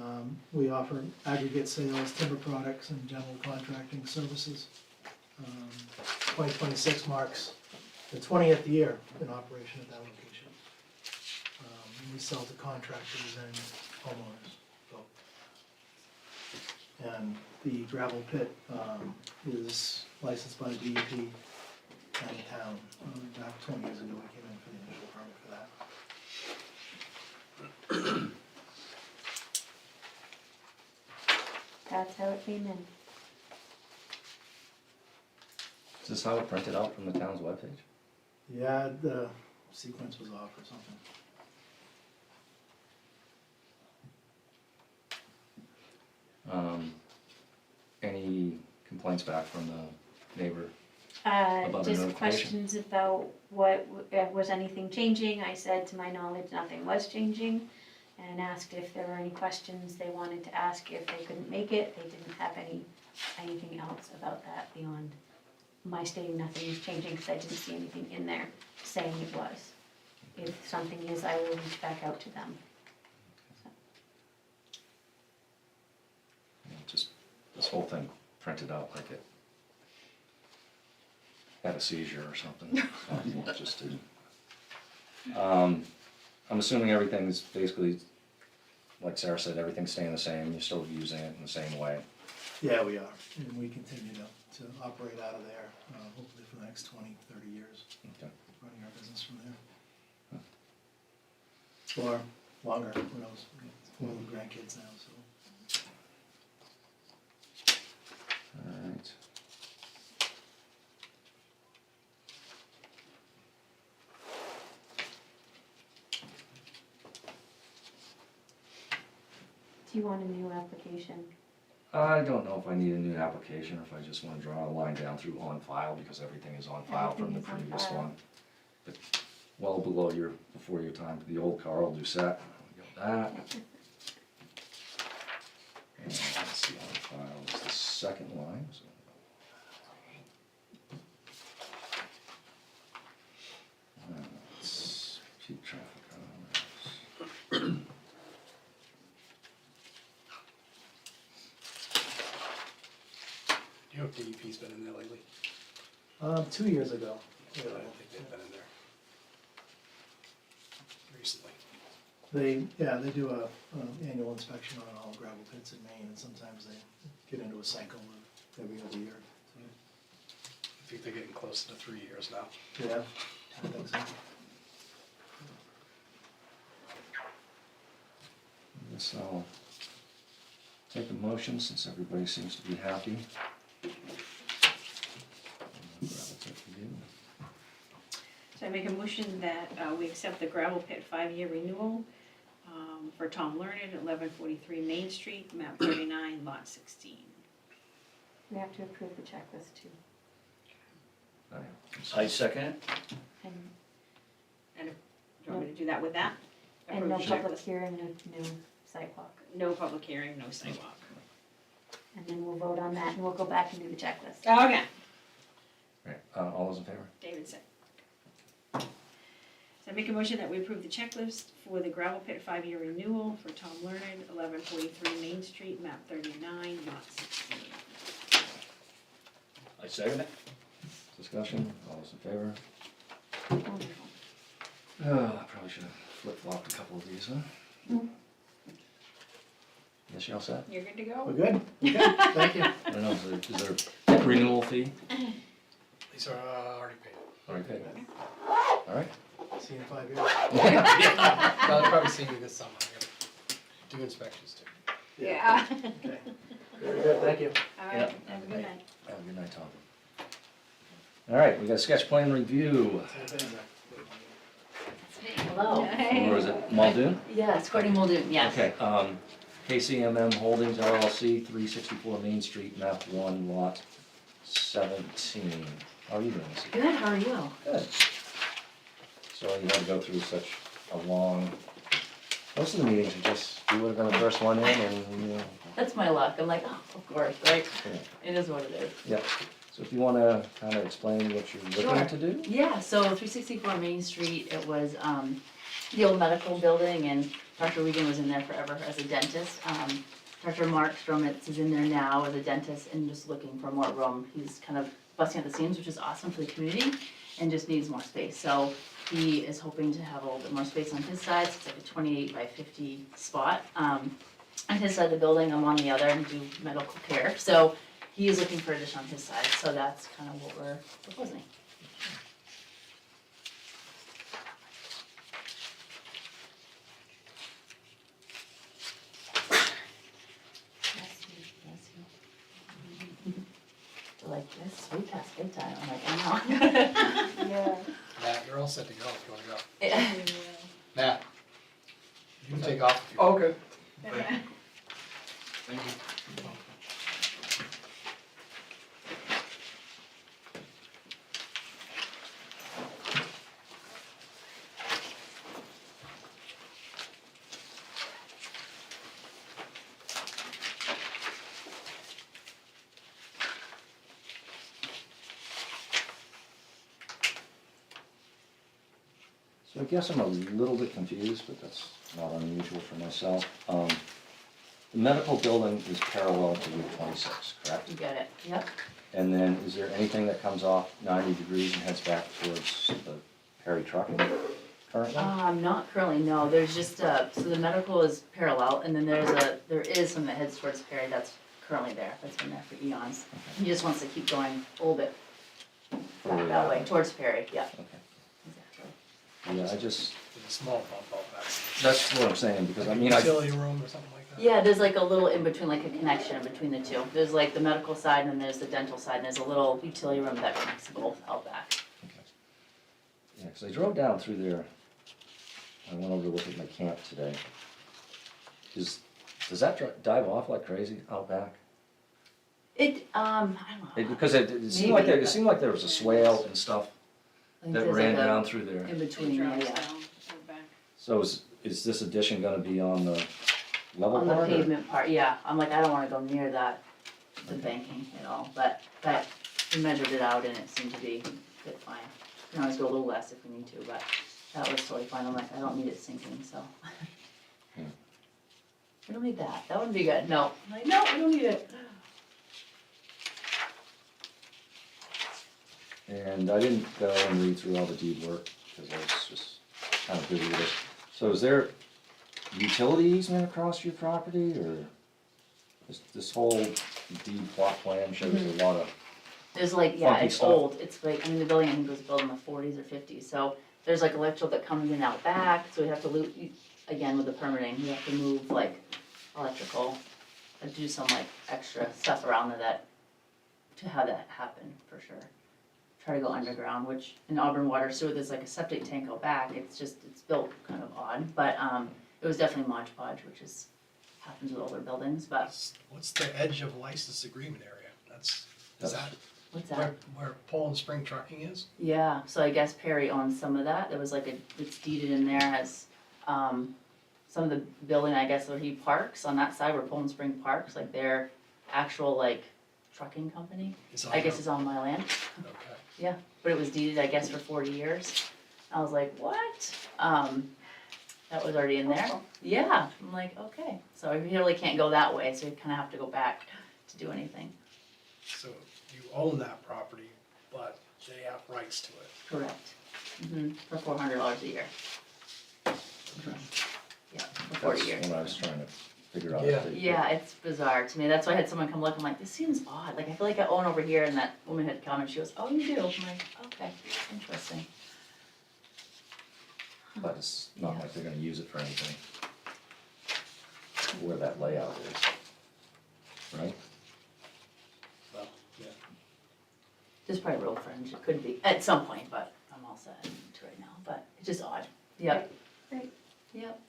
I. We offer aggregate sales, timber products, and general contracting services. 2026 marks the 20th year in operation at that location. We sell to contractors and homeowners, both. And the gravel pit is licensed by the DEP and the town. Back 20 years ago, we came in for the initial permit for that. That's how it came in. Is this how it printed out from the town's webpage? Yeah, the sequence was off or something. Any complaints back from the neighbor? About the Just notification? questions about was anything changing? I said to my knowledge, nothing was changing. And asked if there were any questions they wanted to ask if they couldn't make it. They didn't have anything else about that beyond my stating nothing is changing, because I didn't see anything in there saying it was. If something is, I will reach back out to them. Yeah, just this whole thing printed out like it had a seizure or something. So, just to I'm assuming everything's basically, like Sarah said, everything's staying the same, you're still using it in the same way. Yeah, we are, and we continue to operate out of there, hopefully for the next 20, 30 years, Okay. running our business from there. Or longer, who knows, we're with grandkids now, so. All right. Do you want a new application? I don't know if I need a new application, or if I just wanna draw a line down through on file, because everything is on file from the Everything is on previous file. one. But well below before your time, the old Carl Doucette, got that. And let's see, on file is the second line, so. Let's keep traffic on this. Do you know if DEP's been in there lately? 2 years ago, I don't think they've been in there recently. they do a annual inspection on all gravel pits in Maine, and sometimes they get into a cycle of every other year. I think they're getting close to 3 years now. Yeah, I think so. I guess I'll take a motion, since everybody seems to be happy. So I make a motion that we accept the gravel pit 5-year renewal for Tom Learned, 1143 Main Street, map 39, lot 16. We have to approve the checklist too. I second it. And do you want me to do that with that? And no Approve public checklist. hearing, no sidewalk. No public hearing, no sidewalk. And then we'll vote on that and we'll go back and do the checklist. Okay. Right, all those in favor? David said. So I make a motion that we approve the checklist for the gravel pit 5-year renewal for Tom Learned, 1143 Main Street, map 39, lot 16. I second it. Discussion, all those in favor? Wonderful. I probably should have flip-flopped a couple of these, huh? Yes, you all set? You're good to We're go? good? Okay, thank you. I don't know, is there a renewal fee? These are already paid. Already paid. All right. See you in 5 years. They'll probably see me this summer. I gotta do inspections too. Yeah. Okay. Very good, thank you. All right, have a good night. Have a good night, Tom. All right, we got sketch plan review. Hello. Or is it Muldoon? Yeah, it's Courtney Muldoon, yes. Okay, KCMM Holdings LLC, 364 Main Street, map 1, lot 17. How are you doing this evening? Good, how are you? Good. So you had to go through such a long, most of the meetings, you just, you would have been the first one in and, you know. That's my luck. I'm like, oh, of course, right? Yeah. It is what it is. Yep. So if you wanna kind of explain what you're looking to do? Yeah, so 364 Main Street, it was the old medical building, and Dr. Regan was in there forever as a dentist. Dr. Mark Stromitz is in there now as a dentist and just looking for more room. He's kind of busting at the seams, which is awesome for the community, and just needs more space. So he is hoping to have a little bit more space on his side, so it's like a 28 by 50 spot. On his side of the building, I'm on the other and do medical care. So he is looking for addition on his side, so that's kind of what we're proposing. They're like, this way past bedtime. I'm like, I know. Yeah. Matt, you're all set to go if you wanna go. Yeah. Matt, you can take off if you Oh, want. okay. Thank you. So I guess I'm a little bit confused, but that's not unusual for myself. The medical building is parallel to Route 26, correct? You get it, yep. And then is there anything that comes off 90 degrees and heads back towards the Perry Trucking currently? Not currently, no, there's just, so the medical is parallel, and then there is some that heads towards Perry that's currently there, that's been there for eons. He just wants to keep going a little bit back that way, towards Perry, yeah. Okay. Exactly. Yeah, I just, There's a small bump out back. that's what I'm saying, because I Like a mean, I, utility room or something like that? Yeah, there's like a little in between, like a connection between the two. There's like the medical side and then there's the dental side, and there's a little utility room that connects both out back. yeah, 'cause I drove down through there. I went over to look at my camp today. Does that dive off like crazy out back? I don't know. Because it seemed like there, it seemed like there was a swale and stuff I think that there's ran like a down through there. in It between there, drops yeah. down, go back. So is this addition gonna be on the level On the part? or- pavement part, yeah. I'm like, I don't wanna go near that, the banking at all, but we measured it out and it seemed to be fit fine. We can always go a little less if we need to, but that was totally fine. I'm like, I don't need it sinking, so. We don't need that. That would be good. No. I'm like, no, we don't need it. And I didn't go and read through all the deed work, because I was just kind of busy with it. So is there utility easement across your property, or this whole deed plot plan shows a lot of, There's like, yeah, Funky it's stuff. old. It's like, I mean, the building I think was built in the 40s or 50s, so there's like electrical that comes in out back, so we have to loop, again, with the permitting, we have to move like electrical, and do some like extra stuff around that, to have that happen, for sure. Try to go underground, which in Auburn Water Sewer, there's like a septic tank out back, it's built kind of odd, but, it was definitely Mod Podge, which is, happens with older buildings, but, What's the edge of license agreement area? Is that what's that? where Poland Spring Trucking is? Yeah, so I guess Perry owns some of that, there was like it's deeded in there as, some of the building, I guess, where he parks, on that side where Poland Spring parks, like their actual like trucking company, It's on I guess your- is on my land, Okay. but it was deeded, I guess, for 40 years. I was like, what? That was already in there, yeah, I'm like, okay, so I really can't go that way, so you kinda have to go back to do anything. So you own that property, but they have rights to it. Correct. For $400 a year. Yeah, for 40 years. that's what I was trying to figure out. Yeah. if they- Yeah, it's bizarre to me. That's why I had someone come look. I'm like, this seems odd. Like, I feel like I own over here, and that woman had come and she goes, oh, you do? I'm like, okay, interesting. But it's not Yeah. like they're gonna use it for anything. Where that layout is, right? Well, yeah. There's probably road frontage. It could be at some point, but I'm all set to right now. But it's just odd. Yep. Great. Yep.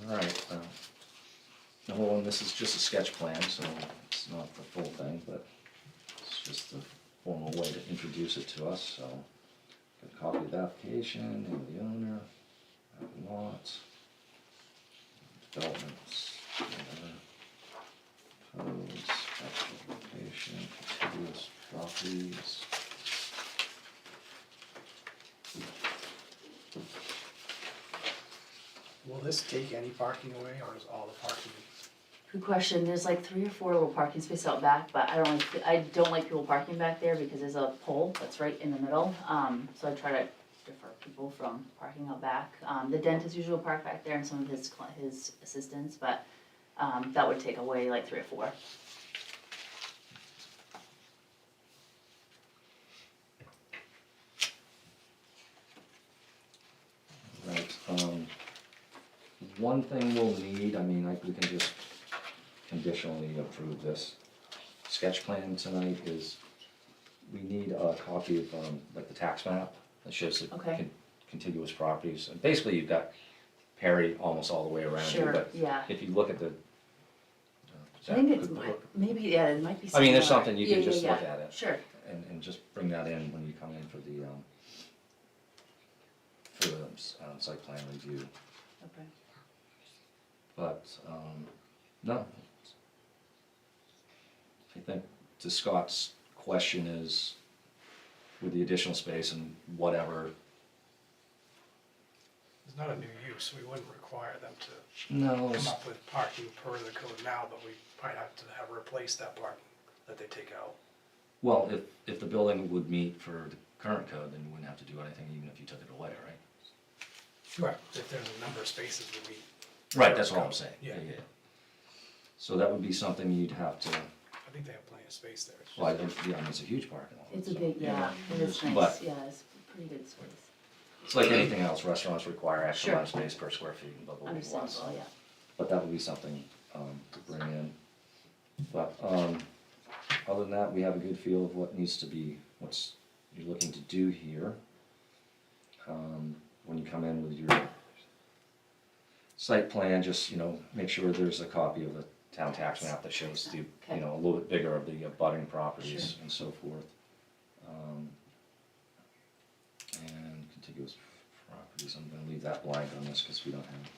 All right, well, and this is just a sketch plan, so it's not the full thing, but it's just a formal way to introduce it to us, so. Got a copy of the application, name of the owner, lots, developments, codes, actual location, contiguous properties. Will this take any parking away, or is all the parking? Good question. There's like 3 or 4 little parking spaces out back, but I don't like people parking back there because there's a pole that's right in the middle. So I try to defer people from parking out back. The dentist usually will park back there and some of his assistants, but that would take away like 3 or 4. Right, one thing we'll need, I mean, we can just conditionally approve this sketch plan tonight is, we need a copy of, like the tax map that shows the Okay. contiguous properties. And basically, you've got Perry almost all the way around you, Sure, but yeah. if you look at the. I think it's could- maybe, yeah, it might be I similar. mean, there's something you Yeah, can yeah, just yeah. look at it. Sure. And just bring that in when you come in for the site plan review. Okay. But, no. I think to Scott's question is, with the additional space and whatever, It's not a new use, we wouldn't require them to no, come up with parking per the code now, but we might have to have replaced that parking. that they take out? Well, if the building would meet for the current code, then you wouldn't have to do anything even if you took it away, right? Right. If there's a number of spaces that we. Right, that's all I'm saying. Yeah. So that would be something you'd have to, I think they have plenty of space there. It's just- well, I think, yeah, I mean, it's a huge parking lot. It's a so, big, yeah, it is But- nice, yeah, it's pretty good space. It's like anything else, restaurants require X Sure. amount of space per square feet and blah, blah, blah, blah. Understandable, yeah. But that would be something, to bring in. But, other than that, we have a good feel of what needs to be, what's you're looking to do here. When you come in with your site plan, just, make sure there's a copy of the town tax map that shows the, Okay. a little bit bigger of the abutting properties and so forth. And contiguous properties, I'm gonna leave that blank on this because we don't have,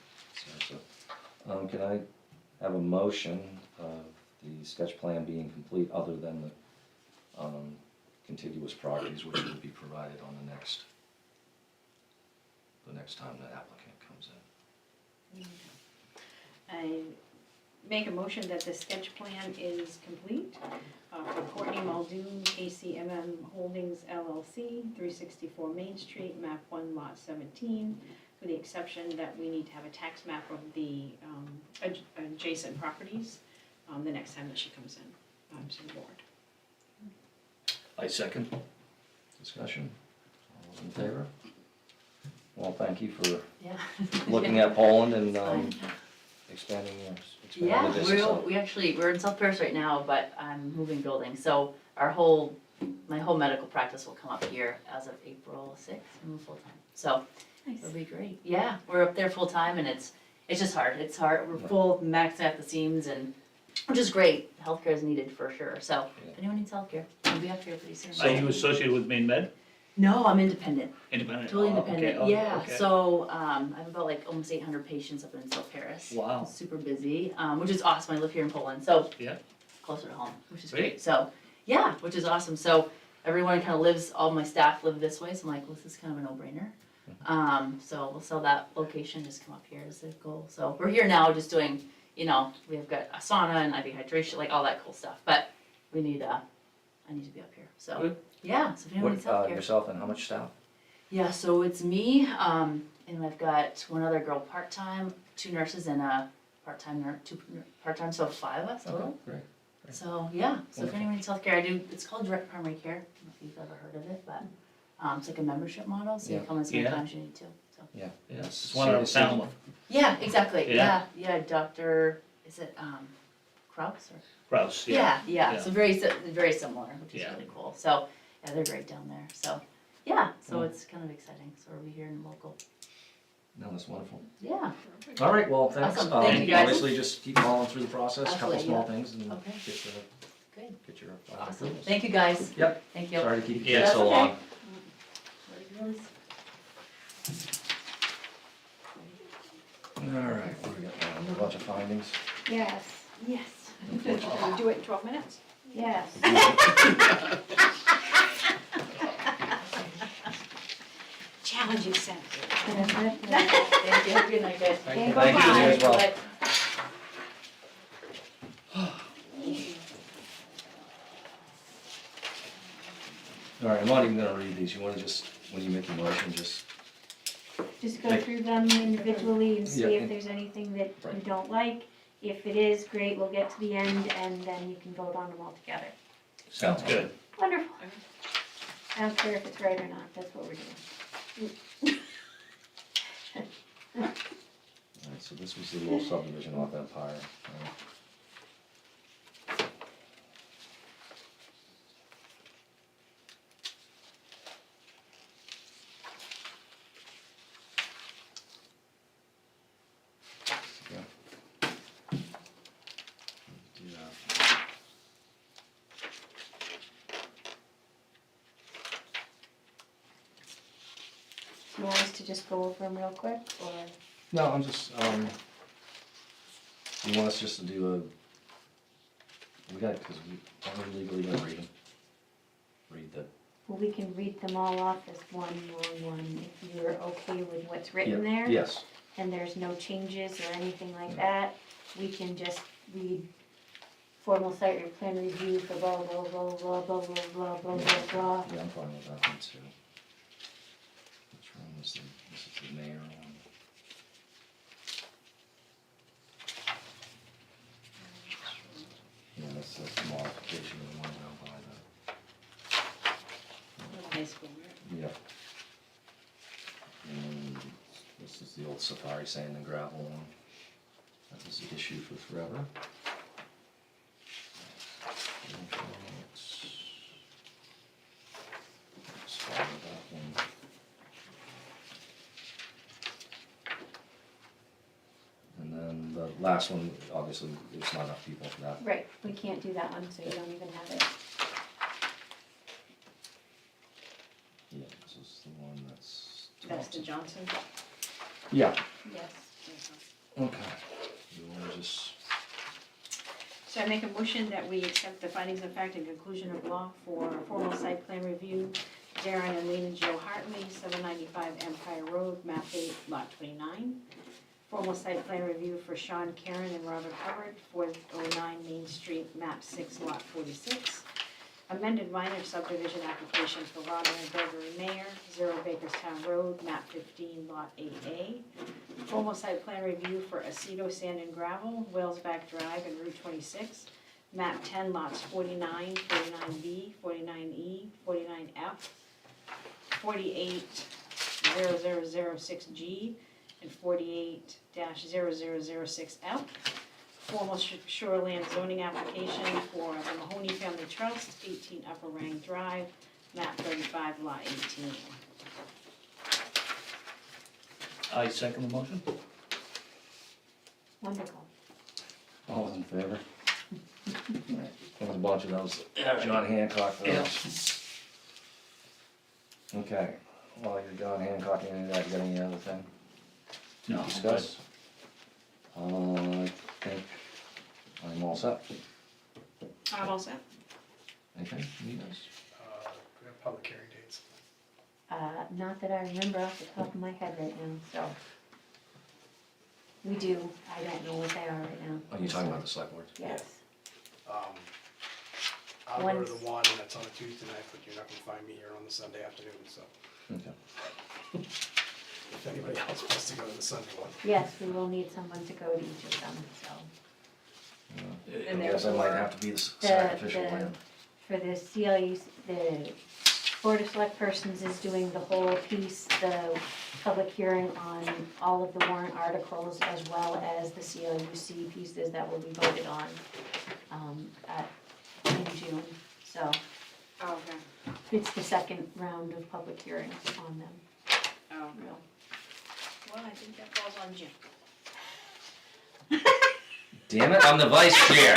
so, can I have a motion of the sketch plan being complete other than the, contiguous properties which will be provided on the next time the applicant comes in? I make a motion that the sketch plan is complete for Courtney Muldoon, KCMM Holdings LLC, 364 Main Street, map 1, lot 17, with the exception that we need to have a tax map of the adjacent properties the next time that she comes in to the board. I second. Discussion? All those in favor? Well, thank you for Yeah. looking at Poland and, Fine. expanding Yeah, the business. we're in South Paris right now, but I'm moving buildings, so my whole medical practice will come up here as of April 6th, and move full-time, so it'll be great. Yeah, we're up there full-time and it's just hard, we're full, maxing out the seams and, which is great, healthcare is needed for sure, so if anyone needs healthcare, I'll be up here pretty soon. Are you associated with Maine Med? No, I'm independent. Independent? Totally Oh, okay, independent, oh, yeah, okay. so, I have about like almost 800 patients up in South Paris. Wow. Super busy, which is awesome, I live here in Poland, so. Yeah. Closer to home, which is Great. great, so, yeah, which is awesome, so everyone kind of lives, all my staff live this way, so I'm like, well, this is kind of a no-brainer. So we'll sell that location, just come up here as the goal, so we're here now just doing, we've got a sauna and IV hydration, like all that cool stuff, but I need to be up here, so, Good. yeah, so if anyone needs healthcare. Yourself and how much staff? Yeah, so it's me, and I've got one other girl part-time, 2 nurses and a part-time nurse, 2 part-time, so 5 of us total. Great. So, yeah, so if Wonderful. anyone needs healthcare, it's called direct primary care, I don't know if you've ever heard of it, but, it's like a membership model, so you Yeah. come as many Yeah. times you need to, so. Yeah. It's one of Falmouth. Yeah, exactly, Yeah. yeah, Dr., is it, Kraus or? Kraus, Yeah, so very similar, which is Yeah. really cool, so, yeah, they're great down there, so, yeah, so Mm. it's kind of exciting, so we'll be here in local, No, that's wonderful. yeah. All right, well, thanks. Awesome. Thank you, guys. Obviously, just keep following through the process, a couple Absolutely, small yeah. things and Okay. Good. get your Awesome, approvals. thank you guys. Yep. Thank you. Sorry to keep you Yeah. so That's okay. long. All right, we got a bunch of findings. Yes, Yes. Can we do it in 12 minutes? yes. Challenging Senator. Thank you, good night, guys. Thank Thank you, you as well. Bye. All right, I'm not even gonna read these, you wanna just, when you make a motion, just, Just go through them individually and see Yeah. if there's anything that you Right. don't like. If it is, great, we'll get to the end and then you can vote on them all together. Sounds good. Wonderful. I don't care if it's right or not, that's what we're doing. all right, so this was the little subdivision off Empire. Yeah. Do that. Do you want us to just go over them real quick or? No, I'm just, you want us just to do we got, cause aren't we legally gonna read the, Well, we can read them all off as one long one if you're okay with what's written there. yes, And there's no changes or anything like that. We can just read formal site plan review for blah, blah, blah, blah, blah, blah, blah, blah, blah, blah. Yeah, I'm fine with that one too. Which one was the, this is the mayor one. Yeah, that's the modification of the one down by High school, right? the, yep. And this is the old Safari sand and gravel one. That was the issue for forever. Let's follow that one. And then the last one, obviously, there's not enough people for that. Right, we can't do that one, so you don't even have it. Yeah, this is the one that's. That's the Johnson. Yeah, Yes. okay. You wanna just, So I make a motion that we accept the findings of fact and conclusion of law for formal site plan review, Darren and Lena Joe Hartley, 795 Empire Road, map 8, lot 29. Formal site plan review for Sean Karen and Robert Hubbard, 409 Main Street, map 6, lot 46. Amended minor subdivision application for Robert and Gregory Mayer, 0 Bakerstown Road, map 15, lot 8A. Formal site plan review for Aceto Sand and Gravel, Wellsback Drive and Route 26, map 10, lots 49, 49B, 49E, 49F, 480006G, and 48-0006F. Formal shoreland zoning application for the Mahoney Family Trust, 18 Upper Rang Drive, map 35, lot 18. I second the motion. Wonderful. all those in favor? Alright, There's a bunch of those, John Hancock, those. Okay, while you're John Hancock, any of that, you got any other thing to No, I'm discuss? I think I'm all set. I'm all set. Anything, you guys? We have public hearing dates. Not that I remember off the top of my head right now, so. We do, I don't know what they are right now. Are you talking about the select board? Yes. I'll go to One's- the one that's on a Tuesday night, but you're not gonna find me here on the Sunday afternoon, so Okay. if anybody else wants to go to the Sunday one. Yes, we will need someone to go to each of them, so. I And guess I might therefore, have to be the sacrificial the- lamb. For the CLUs, the Board of Select Persons is doing the whole piece, the public hearing on all of the warrant articles as well as the CLUC pieces that will be voted on in June. So Oh, okay. it's the second round of public hearings on them. Oh, okay. Well, I think that falls on Jim. Damn it, I'm the vice chair.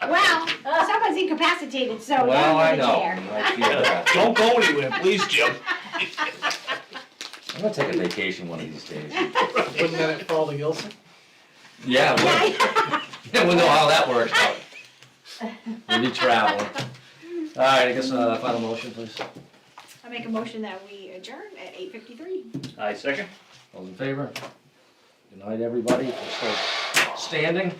Well, someone's incapacitated, so Well, I you're the know, chair. I feel that. Don't go anywhere, please, Jim. I'm gonna take a vacation one of these days. Wouldn't that fall to Gilson? Yeah, we'll know how that works out. We'll be traveling. Alright, I guess, final motion, please. I make a motion that we adjourn at 8:53. I second. All in favor? Good night, everybody, if you're still standing.